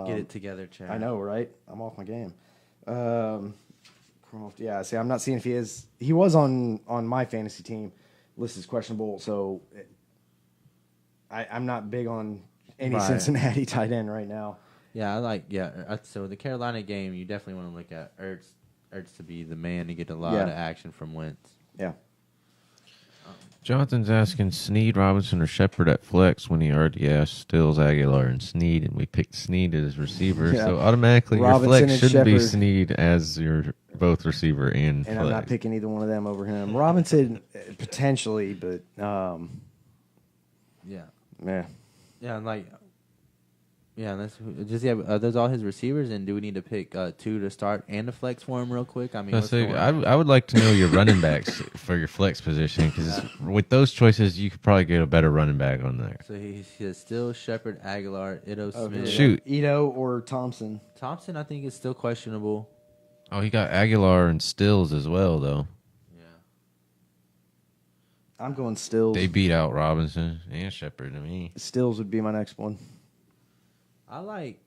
Get it together, Chad. I know, right? I'm off my game. Croft. Yeah. See, I'm not seeing if he is. He was on my fantasy team. List is questionable, so I'm not big on any Cincinnati tight end right now. Yeah, so the Carolina game, you definitely want to look at Ertz to be the man to get a lot of action from Wentz. Yeah. Jonathan's asking Sneed, Robinson, or Shepard at flex when he already asked Stills, Aguilar, and Sneed, and we picked Sneed as receiver. Yeah. So automatically Robinson your flex should be Sneed as your both receiver and flex. I'm not picking either one of them over him. Robinson, potentially, but yeah. Those all his receivers, and do we need to pick two to start and a flex for him real quick? I mean, I would like to know your running backs for your flex position, because with those choices, you could probably get a better running back on there. So he's still Shepard, Aguilar, Ito Smith. Shoot. Ito or Thompson. Thompson, I think, is still questionable. Oh, he got Aguilar and Stills as well, though. Yeah. I'm going Stills. They beat out Robinson and Shepard to me. Stills would be my next one. I like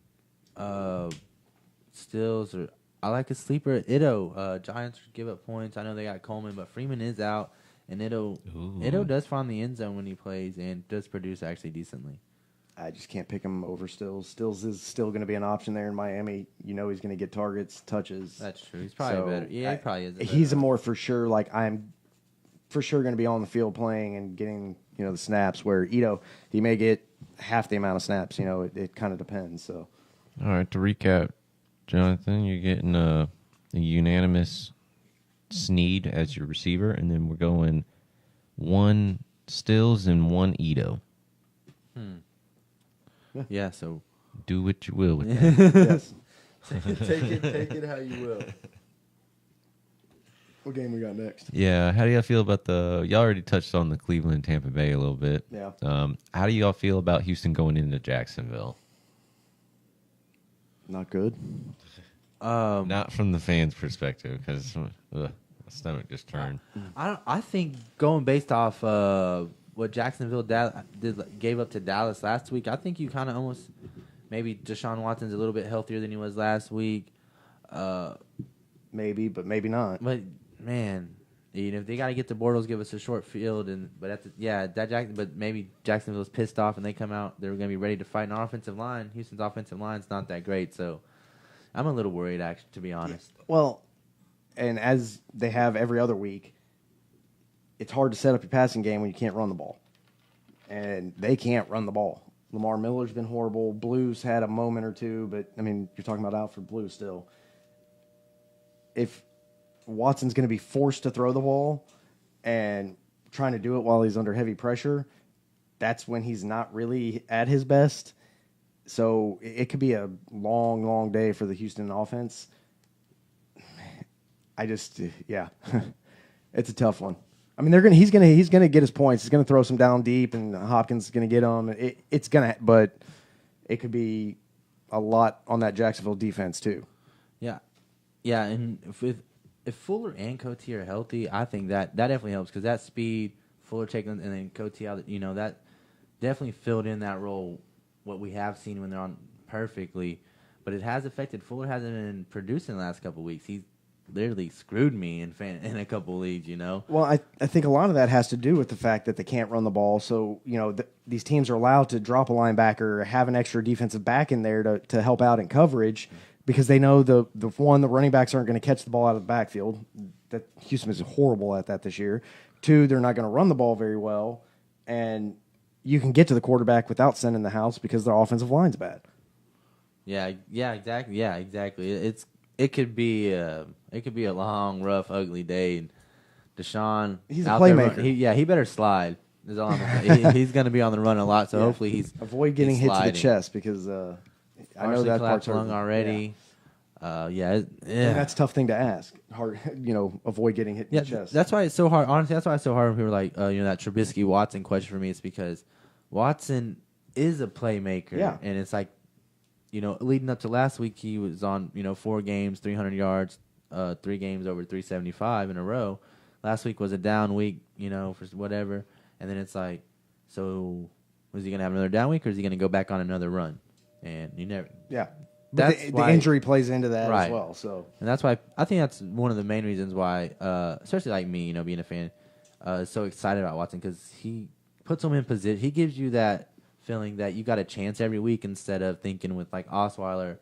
Stills, or I like a sleeper. Ito. Giants give up points. I know they got Coleman, but Freeman is out, and Ito does find the end zone when he plays and does produce actually decently. I just can't pick him over Stills. Stills is still going to be an option there in Miami. He's going to get targets, touches. That's true. He's probably better. Yeah, he probably is. He's a more for sure. Like, I'm for sure going to be on the field playing and getting the snaps. Where Ito, he may get half the amount of snaps. It kind of depends. So, all right. To recap, Jonathan, you're getting a unanimous Sneed as your receiver, and then we're going one Stills and one Ito. Yeah. So do what you will with that. Yes. Take it how you will. What game we got next? Yeah, how do y'all feel about y'all already touched on the Cleveland, Tampa Bay a little bit. Yeah. How do y'all feel about Houston going into Jacksonville? Not good. Not from the fans' perspective, because My stomach just turned. I think going based off what Jacksonville gave up to Dallas last week, I think you kind of almost maybe Deshaun Watson's a little bit healthier than he was last week. Maybe, but maybe not. But man, if they got to get the Bortles, give us a short field, but maybe Jacksonville's pissed off and they come out, they're going to be ready to fight. And our offensive line, Houston's offensive line's not that great, so I'm a little worried, actually, to be honest. Well, and as they have every other week, it's hard to set up your passing game when you can't run the ball, and they can't run the ball. Lamar Miller's been horrible. Blues had a moment or two, but I mean, you're talking about Alfred Blue still. If Watson's going to be forced to throw the ball and trying to do it while he's under heavy pressure, that's when he's not really at his best. So it could be a long, long day for the Houston offense. It's a tough one. I mean, he's gonna get his points. He's gonna throw some down deep, and Hopkins is gonna get them. But it could be a lot on that Jacksonville defense too. Yeah, and if Fuller and Coty are healthy, I think that definitely helps because that speed, Fuller taking and then Coty out, that definitely filled in that role. What we have seen when they're on perfectly, but it has affected. Fuller hasn't been producing the last couple of weeks. He's literally screwed me in a couple of leagues, Well, I think a lot of that has to do with the fact that they can't run the ball. So, these teams are allowed to drop a linebacker or have an extra defensive back in there to help out in coverage because they know the running backs aren't going to catch the ball out of the backfield. That Houston is horrible at that this year. 2, they're not going to run the ball very well. And you can get to the quarterback without sending the house because their offensive line's bad. Yeah, exactly. Yeah, exactly. It could be a long, rough, ugly day. And Deshaun, he's a playmaker. He better slide. Is all he's going to be on the run a lot, so hopefully he's avoid getting hit to the chest because I know that part's lung already. And that's a tough thing to ask. Hard, avoid getting hit in the chest. That's why it's so hard. Honestly, that's why it's so hard when people are like, that Trubisky Watson question for me. It's because Watson is a playmaker, and it's like, leading up to last week, he was on 4 games, 300 yards, 3 games over 375 in a row. Last week was a down week, for whatever, and then it's like, so was he gonna have another down week, or is he gonna go back on another run? And you never, But the injury plays into that as well. So, and that's why I think that's one of the main reasons why, especially like me, being a fan, so excited about Watson because he puts him in position. He gives you that feeling that you got a chance every week instead of thinking with like Osweiler.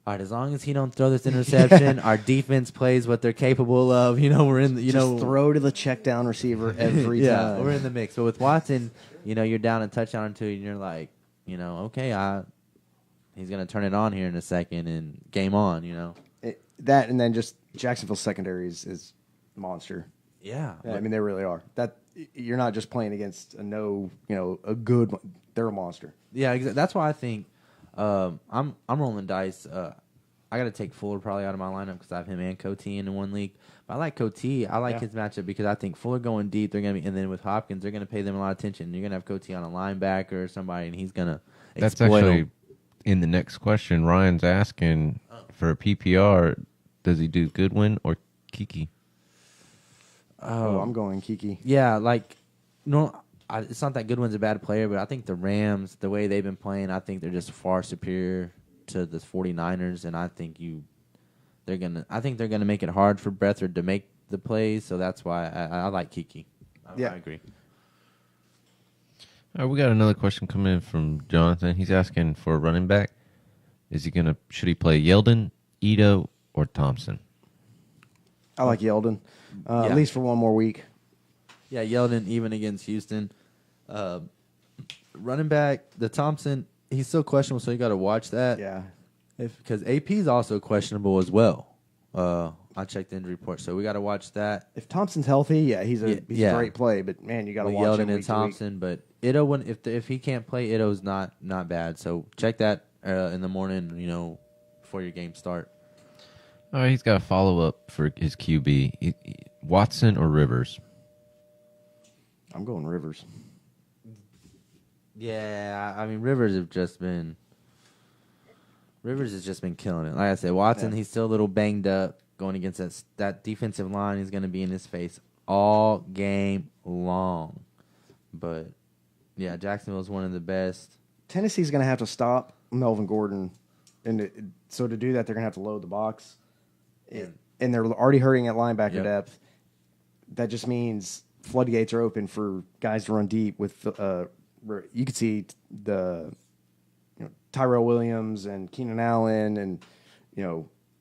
All right, as long as he don't throw this interception, our defense plays what they're capable of. We're in the just throw to the check down receiver every time. We're in the mix. But with Watson, you're down a touchdown or 2, and you're like, okay, he's gonna turn it on here in a second and game on. That and then just Jacksonville's secondary is monster. Yeah, I mean they really are. That you're not just playing against a good one. They're a monster. Yeah, that's why I think I'm rolling dice. I got to take Fuller probably out of my lineup because I have him and Coty in one league. But I like Coty. I like his matchup because I think Fuller going deep. They're gonna be, and then with Hopkins, they're gonna pay them a lot of attention. You're gonna have Coty on a linebacker or somebody, and he's gonna That's exploit actually him. In the next question. Ryan's asking for a PPR. Does he do Goodwin or Kiki? Oh, I'm going Kiki. Yeah, it's not that Goodwin's a bad player, but I think the Rams, the way they've been playing, I think they're just far superior to the 49ers, and I think they're gonna make it hard for Beathard to make the plays, so that's why I like Kiki. I agree. All right, we got another question coming in from Jonathan. He's asking for a running back. Should he play Yeldon, Ito, or Thompson? I like Yeldon, at least for one more week. Yeah, Yeldon even against Houston. Running back, the Thompson, he's still questionable, so you got to watch that. Yeah, because AP is also questionable as well. I checked the injury report, so we got to watch that. If Thompson's healthy, he's a great play, but man, you got to watch Yeldon and Thompson. But Ito, if he can't play, Ito's not bad. So check that in the morning, before your game start. All right, he's got a follow-up for his QB. Watson or Rivers? I'm going Rivers. Yeah, I mean, Rivers has just been killing it. Like I said, Watson, he's still a little banged up. going against that defensive line is going to be in his face all game long. But, yeah, Jacksonville's one of the best. Tennessee's going to have to stop Melvin Gordon. And so to do that, they're going to have to load the box. And they're already hurting at linebacker depth. That just means floodgates are open for guys to run deep with you could see Tyrell Williams and Keenan Allen and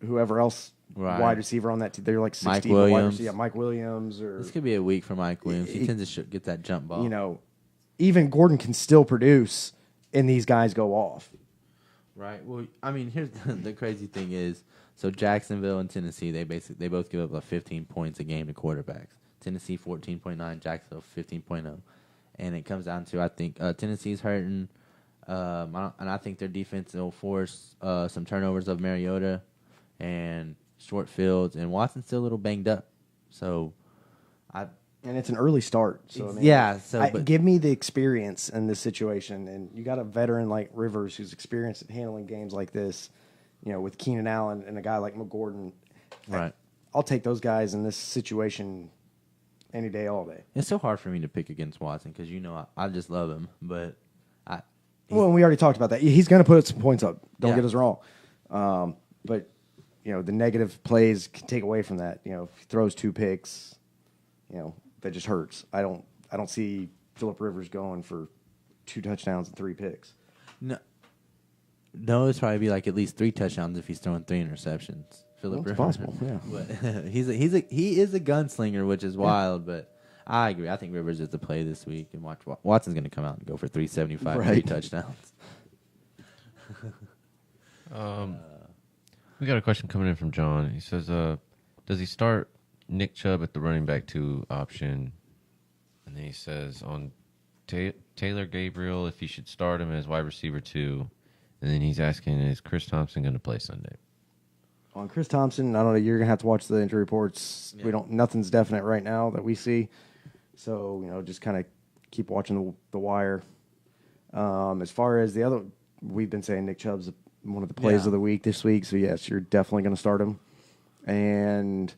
whoever else wide receiver on that team. They're like 16 Mike Williams. Mike Williams. Or this could be a week for Mike Williams. He tends to get that jump ball. Even Gordon can still produce, and these guys go off. Right. Well, I mean, here's the crazy thing is, so Jacksonville and Tennessee, they both give up like 15 points a game to quarterbacks. Tennessee 14.9, Jacksonville 15.0, and it comes down to I think Tennessee's hurting, and I think their defense will force some turnovers of Mariota and short fields, and Watson's still a little banged up, so and it's an early start. So I mean, give me the experience in this situation, and you got a veteran like Rivers who's experienced at handling games like this, with Keenan Allen and a guy like McGordon. Right. I'll take those guys in this situation any day, all day. It's so hard for me to pick against Watson because I just love him, but we already talked about that. He's going to put some points up. Don't get us wrong, but the negative plays can take away from that. If he throws 2 picks, that just hurts. I don't see Phillip Rivers going for 2 touchdowns and 3 picks. No, it's probably be like at least 3 touchdowns if he's throwing 3 interceptions. Phillip Rivers. Possible, yeah. But he is a gunslinger, which is wild. But I agree. I think Rivers is the play this week, and Watson's going to come out and go for 375, 3 touchdowns. We got a question coming in from John. He says, "Does he start Nick Chubb at the running back 2 option?" And then he says on Taylor Gabriel if he should start him as wide receiver 2. And then he's asking, is Chris Thompson going to play Sunday? On Chris Thompson, I don't know. You're gonna have to watch the injury reports. Yeah. Nothing's definite right now that we see. So just kind of keep watching the wire. As far as the other, we've been saying Nick Chubb's one of the plays of the week this week. So yes, you're definitely going to start him. And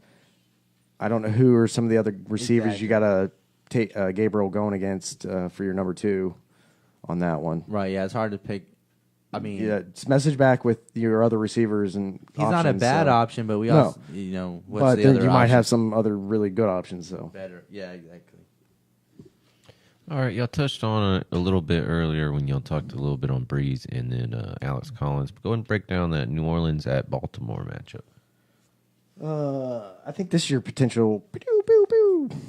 I don't know who are some of the other receivers you got to take Gabriel going against for your number 2 on that one. Right. Yeah, it's hard to pick. I mean, it's message back with your other receivers and he's not a bad option, but we also, what's but the other you might option? have some other really good options. So better, yeah, exactly. All right, y'all touched on it a little bit earlier when y'all talked a little bit on Breeze and then Alex Collins. But go ahead and break down that New Orleans at Baltimore matchup. I think this is your potential.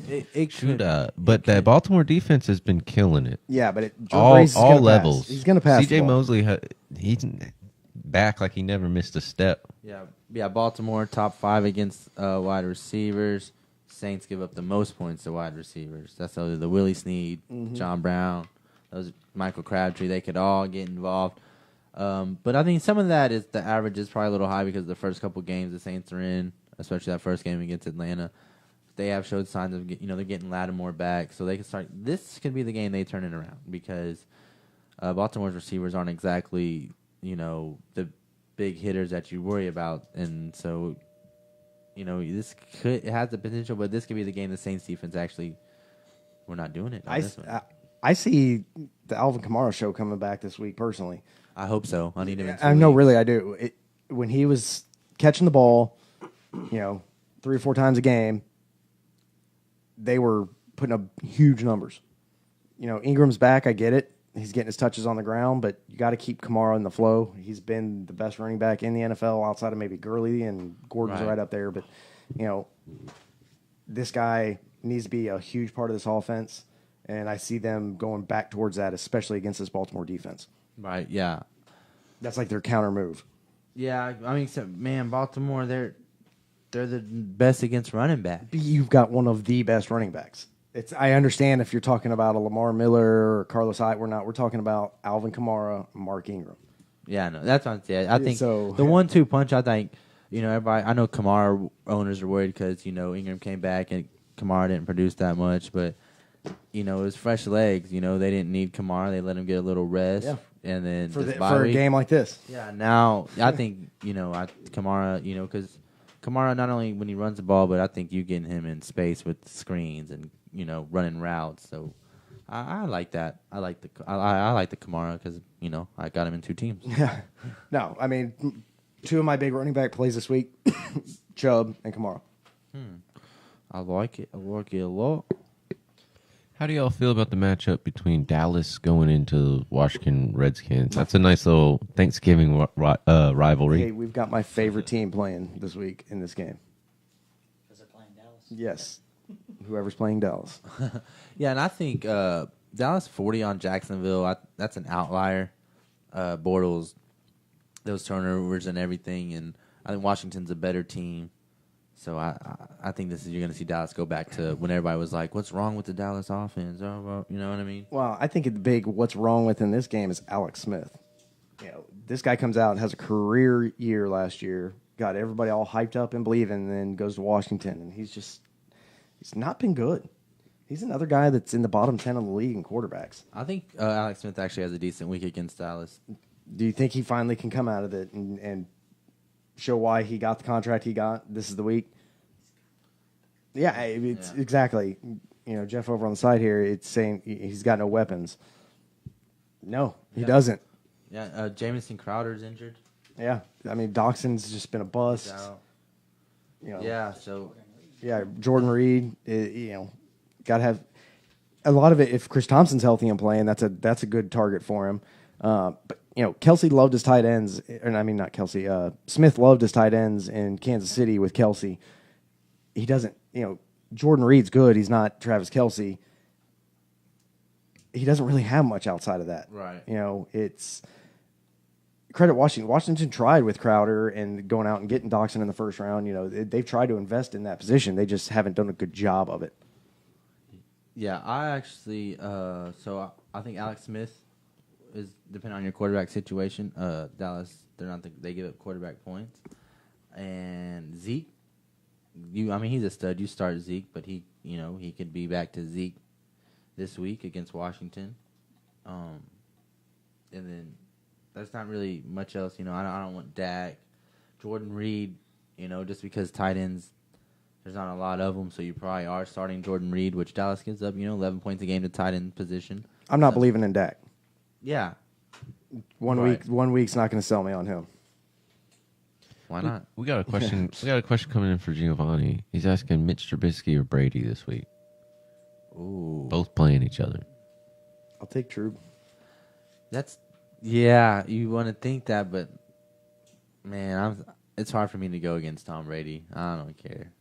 It should, but that Baltimore defense has been killing it. Yeah, but all levels. He's going to pass. C.J. Mosley, he's back like he never missed a step. Yeah. Baltimore top 5 against wide receivers. Saints give up the most points to wide receivers. That's the Willie Snead, John Brown, those Michael Crabtree. They could all get involved. But I think some of that is the average is probably a little high because the first couple games the Saints are in, especially that first game against Atlanta, they have showed signs of they're getting Lattimore back, so they can start. This could be the game they turn it around because Baltimore's receivers aren't exactly the big hitters that you worry about, and so it has the potential, but this could be the game the Saints defense actually we're not doing it. I see the Alvin Kamara show coming back this week personally. I hope so. I need him. I know, really, I do. When he was catching the ball, 3 or 4 times a game, they were putting up huge numbers. Ingram's back. I get it. He's getting his touches on the ground, but you got to keep Kamara in the flow. He's been the best running back in the NFL outside of maybe Gurley, and Gordon's right up there. But, this guy needs to be a huge part of this offense, and I see them going back towards that, especially against this Baltimore defense. Right, yeah. That's like their counter move. Yeah, I mean, Baltimore, they're the best against running back. You've got one of the best running backs. I understand if you're talking about a Lamar Miller or Carlos Hyde. We're talking about Alvin Kamara, Mark Ingram. Yeah, no, that's what I'm saying. I think the 1-2 punch. I think everybody. I know Kamara owners are worried because Ingram came back and Kamara didn't produce that much, but it was fresh legs. They didn't need Kamara. They let him get a little rest, and then for a game like this. Yeah, now I think Kamara, because Kamara, not only when he runs the ball, but I think you getting him in space with screens and running routes. So I like that. I like the Kamara because I got him in 2 teams. Yeah. No, I mean, 2 of my big running back plays this week, Chubb and Kamara. I like it. I like it a lot. How do y'all feel about the matchup between Dallas going into Washington Redskins? That's a nice little Thanksgiving rivalry. Hey, we've got my favorite team playing this week in this game. Because they're playing Dallas? Yes. Whoever's playing Dallas. Yeah, and I think Dallas 40 on Jacksonville, that's an outlier. Bortles, those turnovers and everything, and I think Washington's a better team. So I think you're going to see Dallas go back to when everybody was like, "What's wrong with the Dallas offense?" Oh, well, you know what I mean? Well, I think the big what's wrong with in this game is Alex Smith. This guy comes out and has a career year last year, got everybody all hyped up and believing, and then goes to Washington, and he's not been good. He's another guy that's in the bottom 10 of the league in quarterbacks. I think Alex Smith actually has a decent week against Dallas. Do you think he finally can come out of it and show why he got the contract he got? This is the week. Yeah, exactly. Jeff over on the side here, it's saying he's got no weapons. No, he doesn't. Yeah, Jamison Crowder's injured. Yeah, I mean, Doxson's just been a bust. Yeah, so. Yeah, Jordan Reed, got to have a lot of it. If Chris Thompson's healthy and playing, that's a good target for him. But Kelsey loved his tight ends, not Kelsey. Smith loved his tight ends in Kansas City with Kelsey. He doesn't. Jordan Reed's good. He's not Travis Kelsey. He doesn't really have much outside of that. Right. It's credit Washington. Washington tried with Crowder and going out and getting Doxson in the first round. They've tried to invest in that position. They just haven't done a good job of it. Yeah, I actually. So I think Alex Smith is depending on your quarterback situation. Dallas, they give up quarterback points, and Zeke. He's a stud. You start Zeke, but he could be back to Zeke this week against Washington. And then that's not really much else. I don't want Dak, Jordan Reed. Just because tight ends, there's not a lot of them, so you probably are starting Jordan Reed, which Dallas gives up 11 points a game to tight end position. I'm not believing in Dak. Yeah, one week's not going to sell me on him. Why not? We got a question. We got a question coming in for Giovanni. He's asking Mitch Trubisky or Brady this week. Ooh, both playing each other. I'll take Trub. You want to think that, but man, it's hard for me to go against Tom Brady. I don't care.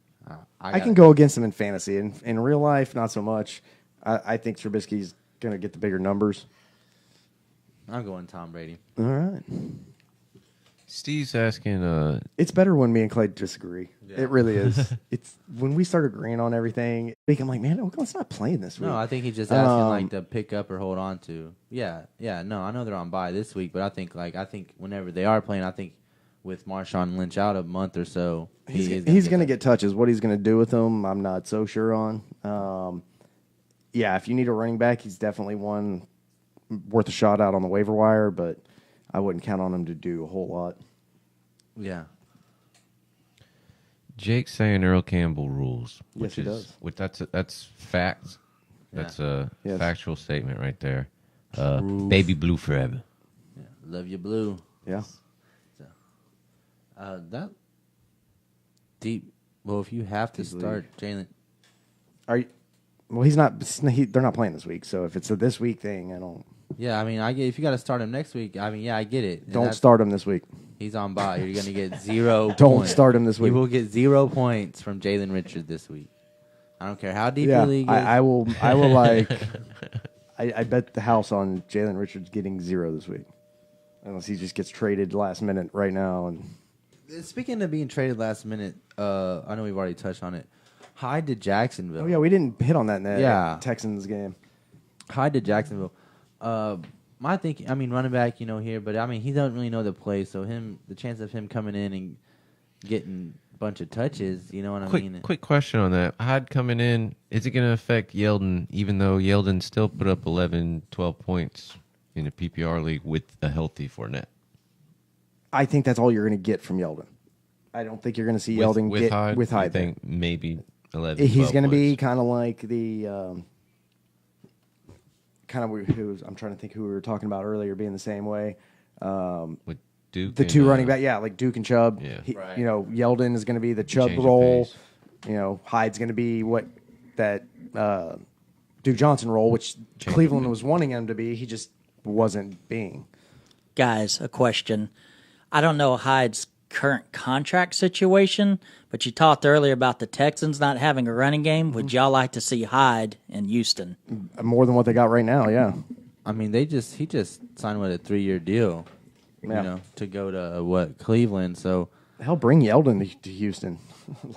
I can go against him in fantasy. In real life, not so much. I think Trubisky's going to get the bigger numbers. I'm going Tom Brady. All right. Steve's asking. It's better when me and Clay disagree. Yeah. It really is. It's when we start agreeing on everything. I'm like, man, let's not playing this week. No, I think he's just asking to pick up or hold on to. Yeah. No, I know they're on bye this week, but I think whenever they are playing, I think with Marshawn Lynch out a month or so, he's going to get touches. What he's going to do with them, I'm not so sure on. If you need a running back, he's definitely one worth a shot out on the waiver wire, but I wouldn't count on him to do a whole lot. Yeah. Jake's saying Earl Campbell rules. Yes, he does. That's facts. That's a factual statement right there. Baby blue forever. Yeah. Love you, blue. Yeah. So, that deep. Well, if you have to start Jalen, well, he's not. They're not playing this week, so if it's a this week thing, I don't. Yeah, I get if you got to start him next week. I get it. Don't start him this week. He's on bye. You're going to get 0 points. Don't start him this week. You will get 0 points from Jalen Richards this week. I don't care how deep your league is. I will like. I bet the house on Jalen Richards getting 0 this week, unless he just gets traded last minute right now. And speaking of being traded last minute, I know we've already touched on it. Hi to Jacksonville. Oh yeah, we didn't hit on that in that Texans game. Hi to Jacksonville. My thinking, running back, here, but he doesn't really know the play, so the chance of him coming in and getting a bunch of touches, you know what I mean? Quick question on that. Hyde coming in, is it going to affect Yeldon, even though Yeldon still put up 11, 12 points in a PPR league with a healthy Fournette? I think that's all you're going to get from Yeldon. I don't think you're going to see Yeldon with get Hyde, with Hyde. I think maybe 11. He's going to be points. kind of like the I'm trying to think who we were talking about earlier, being the same way. With Duke. The two running back, like Duke and Chubb. Yeah. Right. Yeldon is going to be the Chubb Change of role. pace. Hyde's going to be what that Duke Johnson role, which Cleveland was wanting him to be. He just wasn't being. Guys, a question. I don't know Hyde's current contract situation, but you talked earlier about the Texans not having a running game. Would y'all like to see Hyde in Houston? More than what they got right now, yeah. I mean, he just signed with a 3-year deal, Yeah. to go to Cleveland. So Hell, bring Yeldon to Houston.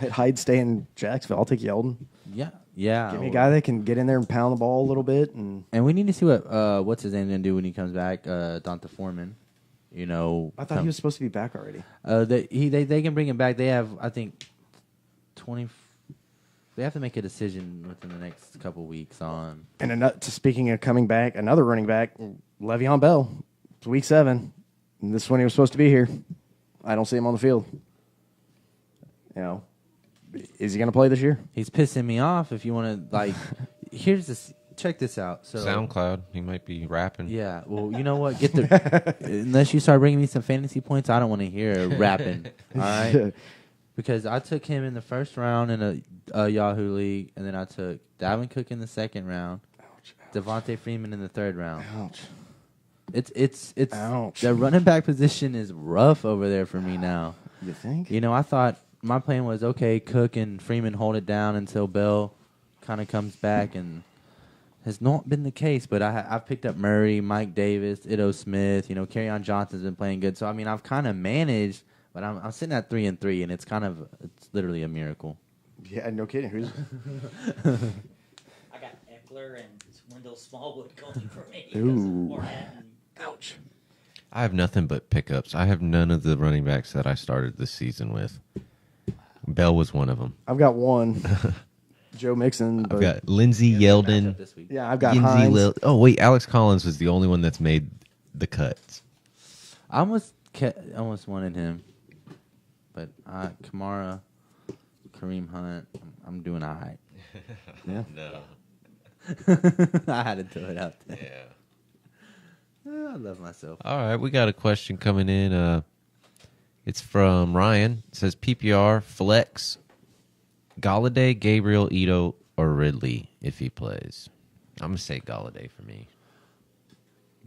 Let Hyde stay in Jacksonville. I'll take Yeldon. yeah. Give me a guy that can get in there and pound the ball a little bit. And we need to see what's his name gonna do when he comes back. Donta Foreman. I thought he was supposed to be back already. They can bring him back. They have, I think, 20. They have to make a decision within the next couple weeks on. And speaking of coming back, another running back, Le'Veon Bell. It's week 7. And this one he was supposed to be here. I don't see him on the field. Is he going to play this year? He's pissing me off. If you want to, here's this. Check this out. So SoundCloud, he might be rapping. Yeah. Well, you know what? Unless you start bringing me some fantasy points, I don't want to hear rapping. All right. Because I took him in the first round in a Yahoo league, and then I took Dalvin Cook in the second round, Devontae Freeman in the third round. Ouch. It's Ouch. the running back position is rough over there for me now. You think? I thought my plan was okay. Cook and Freeman hold it down until Bell kind of comes back, and has not been the case. But I've picked up Murray, Mike Davis, Ito Smith. Kerryon Johnson's been playing good. So I mean, I've kind of managed. But I'm sitting at 3-3, and it's literally a miracle. Yeah, no kidding. Who's? I got Eckler and Wendell Smallwood going for me. Ooh. Ouch. I have nothing but pickups. I have none of the running backs that I started this season with. Bell was one of them. I've got one. Joe Mixon. But I've got Lindsey Yeldon. This week. yeah, I've got Lindsey Hines. Oh, wait. Alex Collins was the only one that's made the cuts. I almost wanted him. But Kamara, Kareem Hunt, I'm doing all right. Yeah. No. I had to throw it out there. Yeah. I love myself. All right. We got a question coming in. It's from Ryan. It says PPR, flex, Galladay, Gabriel, Ito, or Ridley if he plays. I'm going to say Galladay for me.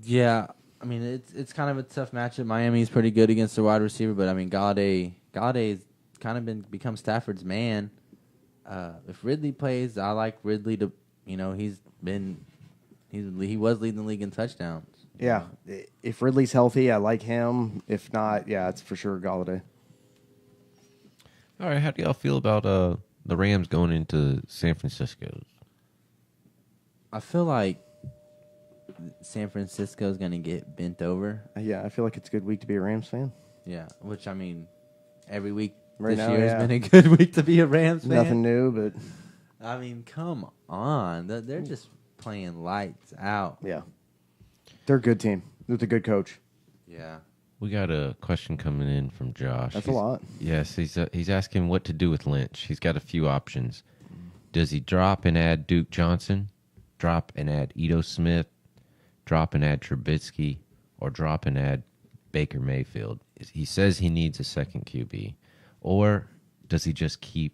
Yeah, I mean, it's kind of a tough matchup. Miami's pretty good against the wide receiver, but I mean, Galladay's kind of become Stafford's man. If Ridley plays, I like Ridley to, he was leading the league in touchdowns. Yeah. If Ridley's healthy, I like him. If not, yeah, it's for sure Galladay. All right. How do y'all feel about the Rams going into San Francisco? I feel like San Francisco's going to get bent over. Yeah, I feel like it's a good week to be a Rams fan. Yeah, which, I mean, every week Right this now, year yeah. has been a good week to be a Rams fan. Nothing new, but I mean, come on. They're just playing lights out. yeah. They're a good team with a good coach. Yeah. We got a question coming in from Josh. That's a lot. Yes, he's asking what to do with Lynch. He's got a few options. Does he drop and add Duke Johnson, drop and add Ito Smith, drop and add Trubisky, or drop and add Baker Mayfield? He says he needs a second QB. Or does he just keep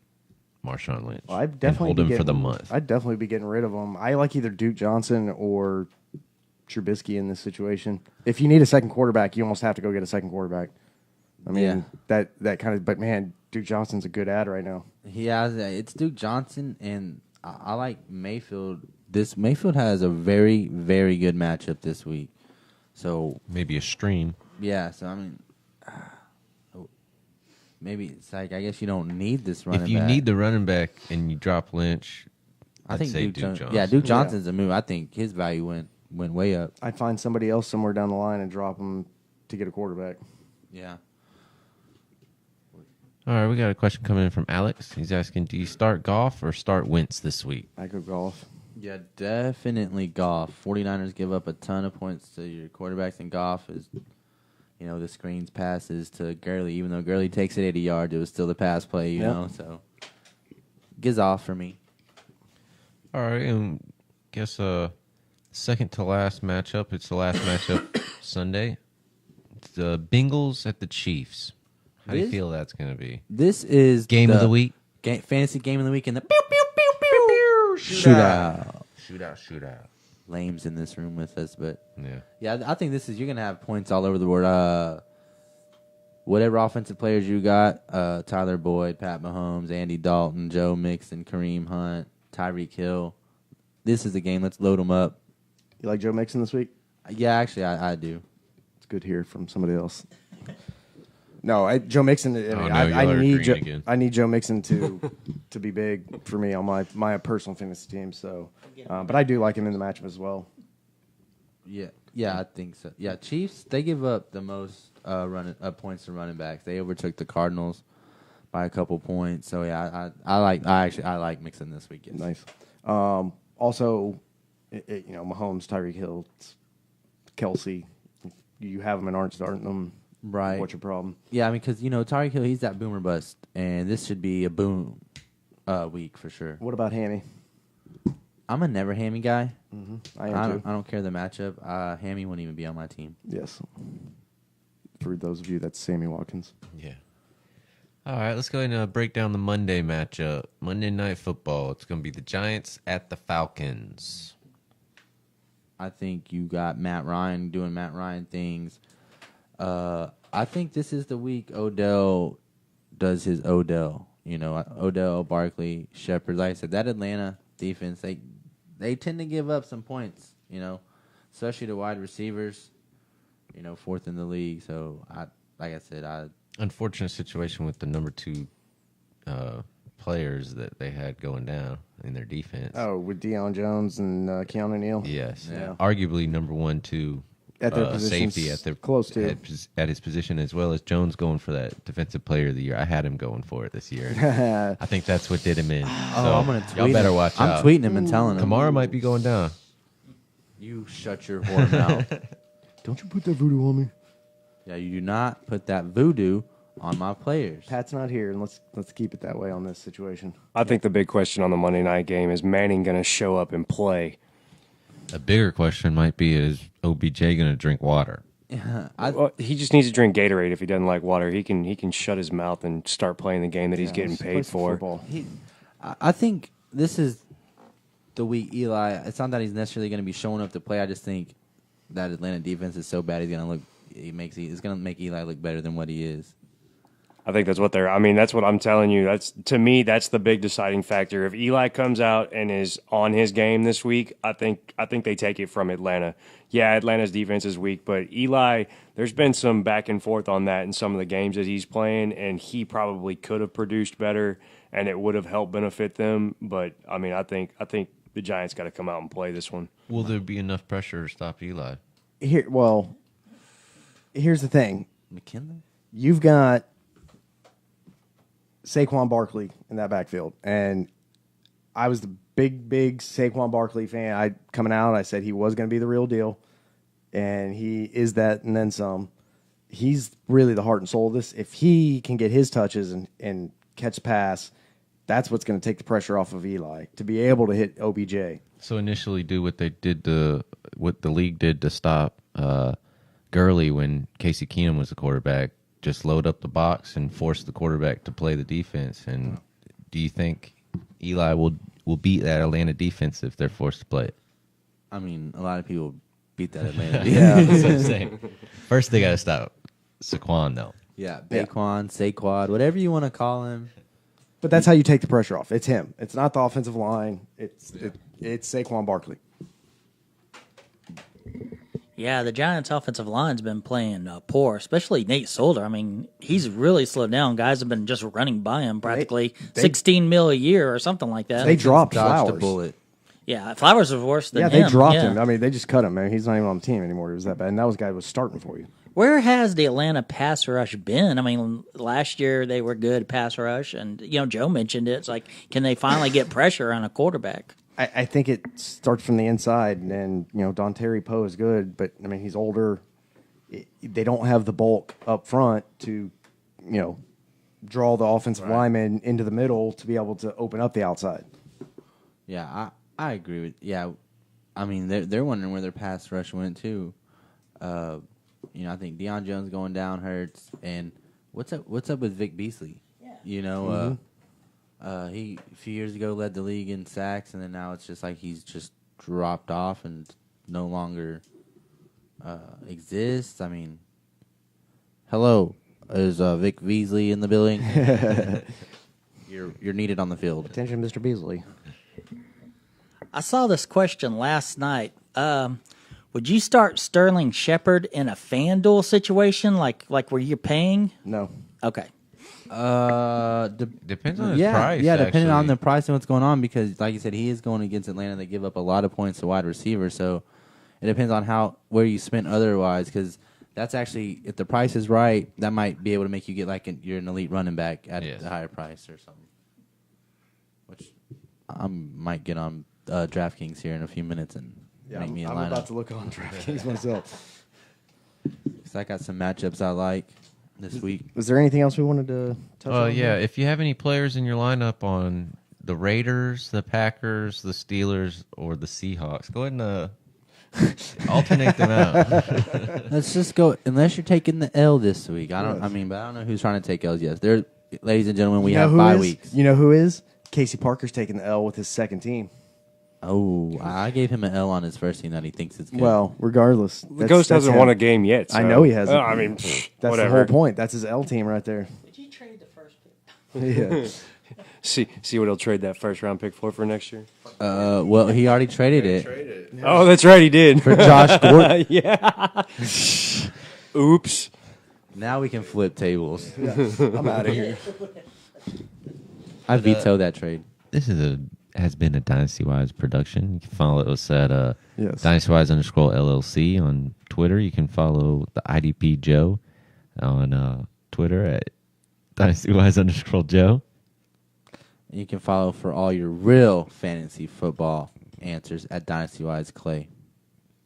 Marshawn Lynch Well, I'd and definitely hold be him for getting- the month? I'd definitely be getting rid of him. I like either Duke Johnson or Trubisky in this situation. If you need a second quarterback, you almost have to go get a second quarterback. I mean, that kind of. But man, Duke Johnson's a good ad right now. Yeah, it's Duke Johnson, and I like Mayfield. Mayfield has a very, very good matchup this week. So Maybe a stream. yeah, so I mean, maybe it's like I guess you don't need this running If you back. need the running back and you drop Lynch, I I'd think say Duke Johnson. Yeah, Duke Johnson's a move. I think his value went way up. I'd find somebody else somewhere down the line and drop him to get a quarterback. Yeah. All right, we got a question coming in from Alex. He's asking, do you start Goff or start Wentz this week? I go golf. Yeah, definitely Goff. 49ers give up a ton of points to your quarterbacks, and Goff is, the screens passes to Gurley. Even though Gurley takes it 80 yards, it was still the pass play, you know. So, gives off for me. All right, and guess second to last matchup. It's the last matchup Sunday. It's the Bengals at the Chiefs. How do you feel that's going to be? This is game of the week. Fantasy game of the week, and the pew, pew, pew, pew, shootout. Shootout. Lame's in this room with us, but yeah, I think this is you're gonna have points all over the board. Whatever offensive players you got, Tyler Boyd, Pat Mahomes, Andy Dalton, Joe Mixon, Kareem Hunt, Tyreek Hill. This is the game. Let's load them up. You like Joe Mixon this week? Yeah, actually, I do. It's good to hear from somebody else. No, Joe Mixon. I need Joe Mixon to be big for me on my personal fantasy team. So, but I do like him in the matchup as well. Yeah, I think so. Yeah, Chiefs, they give up the most points to running backs. They overtook the Cardinals by a couple points. So yeah, I like Mixon this week. Yes. Nice. Also, Mahomes, Tyreek Hill, Kelsey. You have them and aren't starting them. Right. What's your problem? Yeah, I mean, because, Tyreek Hill, he's that boomer bust, and this should be a boom week for sure. What about Hammy? I'm a never Hammy guy. Mm-hmm. I am too. I don't care the matchup. Hammy wouldn't even be on my team. Yes. For those of you, that's Sammy Watkins. Yeah. All right, let's go ahead and break down the Monday matchup. Monday Night Football. It's going to be the Giants at the Falcons. I think you got Matt Ryan doing Matt Ryan things. I think this is the week Odell does his Odell. Odell, Barkley, Shepard. Like I said, that Atlanta defense, they tend to give up some points, especially to wide receivers, fourth in the league. So, like I said, unfortunate situation with the number 2 players that they had going down in their defense. Oh, with Deion Jones and Keanu Neal? Yes. Yeah. Arguably number 1, 2 at their safety at their close to at his position, as well as Jones going for that defensive player of the year. I had him going for it this year. I think that's what did him in. So I'm gonna tweet y'all better watch out. I'm tweeting him and telling him. Kamara might be going down. You shut your whore mouth. Don't you put that voodoo on me? Yeah, you do not put that voodoo on my players. Pat's not here, and let's keep it that way on this situation. I think the big question on the Monday night game is Manning going to show up and play? A bigger question might be, is OBJ going to drink water? Yeah, he just needs to drink Gatorade if he doesn't like water. He can shut his mouth and start playing the game that he's getting paid for. I think this is the week Eli. It's not that he's necessarily going to be showing up to play. I just think that Atlanta defense is so bad he's going to look. It's going to make Eli look better than what he is. I think that's what that's what I'm telling you. To me, that's the big deciding factor. If Eli comes out and is on his game this week, I think they take it from Atlanta. Yeah, Atlanta's defense is weak, but Eli, there's been some back and forth on that in some of the games that he's playing, and he probably could have produced better, and it would have helped benefit them. But I think the Giants got to come out and play this one. Will there be enough pressure to stop Eli? Here's the thing. McKinley? You've got Saquon Barkley in that backfield. And I was the big Saquon Barkley fan. Coming out, I said he was going to be the real deal. And he is that and then some. He's really the heart and soul of this. If he can get his touches and catch pass, that's what's going to take the pressure off of Eli, to be able to hit OBJ. So initially do what they did what the league did to stop Gurley when Casey Keenum was the quarterback. Just load up the box and force the quarterback to play the defense. And do you think Eli will beat that Atlanta defense if they're forced to play it? I mean, a lot of people beat that Atlanta defense. Yeah, that's what I'm saying. First, they got to stop Saquon, though. Yeah, Saquad, whatever you want to call him. But that's how you take the pressure off. It's him. It's not the offensive line. It's Saquon Barkley. Yeah, the Giants' offensive line's been playing poor, especially Nate Solder. I mean, he's really slowed down. Guys have been just running by him practically $16 million a year or something like that. They dropped Dodged Flowers. a bullet. Yeah, Flowers was worse than him. Yeah, they dropped him. I mean, they just cut him, man. He's not even on the team anymore. He was that bad. And that was guy who was starting for you. Where has the Atlanta pass rush been? I mean, last year they were good pass rush, and Joe mentioned it. It's like, can they finally get pressure on a quarterback? I think it starts from the inside, and Don Terry Poe is good, but I mean he's older. they don't have the bulk up front to, draw the offensive lineman into the middle to be able to open up the outside. Yeah, I agree with. Yeah, I mean they're wondering where their pass rush went too. I think Deion Jones going down hurts, and what's up with Vic Beasley? Yeah. He a few years ago led the league in sacks, and then now it's just like he's just dropped off and no longer exists. I mean, hello, is Vic Beasley in the building? You're needed on the field. Attention, Mr. Beasley. I saw this question last night. Would you start Sterling Shepard in a FanDuel situation, like where you're paying? No. Okay. Depends on his price. Yeah, depending on actually. the price and what's going on, because like you said, he is going against Atlanta. They give up a lot of points to wide receivers, so it depends on where you spent otherwise. Because that's actually, if the price is right, that might be able to make you get you're an elite running back at a higher price or something. Which I might get on DraftKings here in a few minutes and make me a lineup. I'm about to look on DraftKings myself. Because I got some matchups I like this week. Was there anything else we wanted to touch on? Yeah, if you have any players in your lineup on the Raiders, the Packers, the Steelers, or the Seahawks, go ahead and alternate them out. Let's just go. Unless you're taking the L this week, but I don't know who's trying to take L's yet. Ladies and gentlemen, we have 5 weeks. You know who is? Casey Parker's taking the L with his second team. Oh, I gave him an L on his first team that he thinks it's good. Well, regardless, the Ghost hasn't won a game yet. So. I know he hasn't. I mean, that's whatever. the whole point. That's his L team right there. Did you trade the first pick? Yeah. See what he'll trade that first round pick for next year. Well, he already traded it Oh, that's right, he did. for Josh Gordon. Yeah. Oops. Now we can flip tables. I'm out of here. I veto that trade. This has been a Dynasty Wise production. You can follow us at Yes. DynastyWise_LLC on Twitter. You can follow the IDP Joe on Twitter at DynastyWise_Joe. You can follow for all your real fantasy football answers at DynastyWise Clay.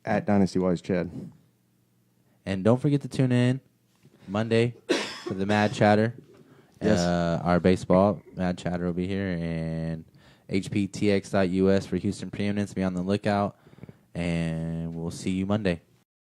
At Dynasty Wise Chad. And don't forget to tune in Monday for the Mad Chatter. Yes. Our baseball Mad Chatter will be here, and hptx.us for Houston Preeminence. Be on the lookout, and we'll see you Monday.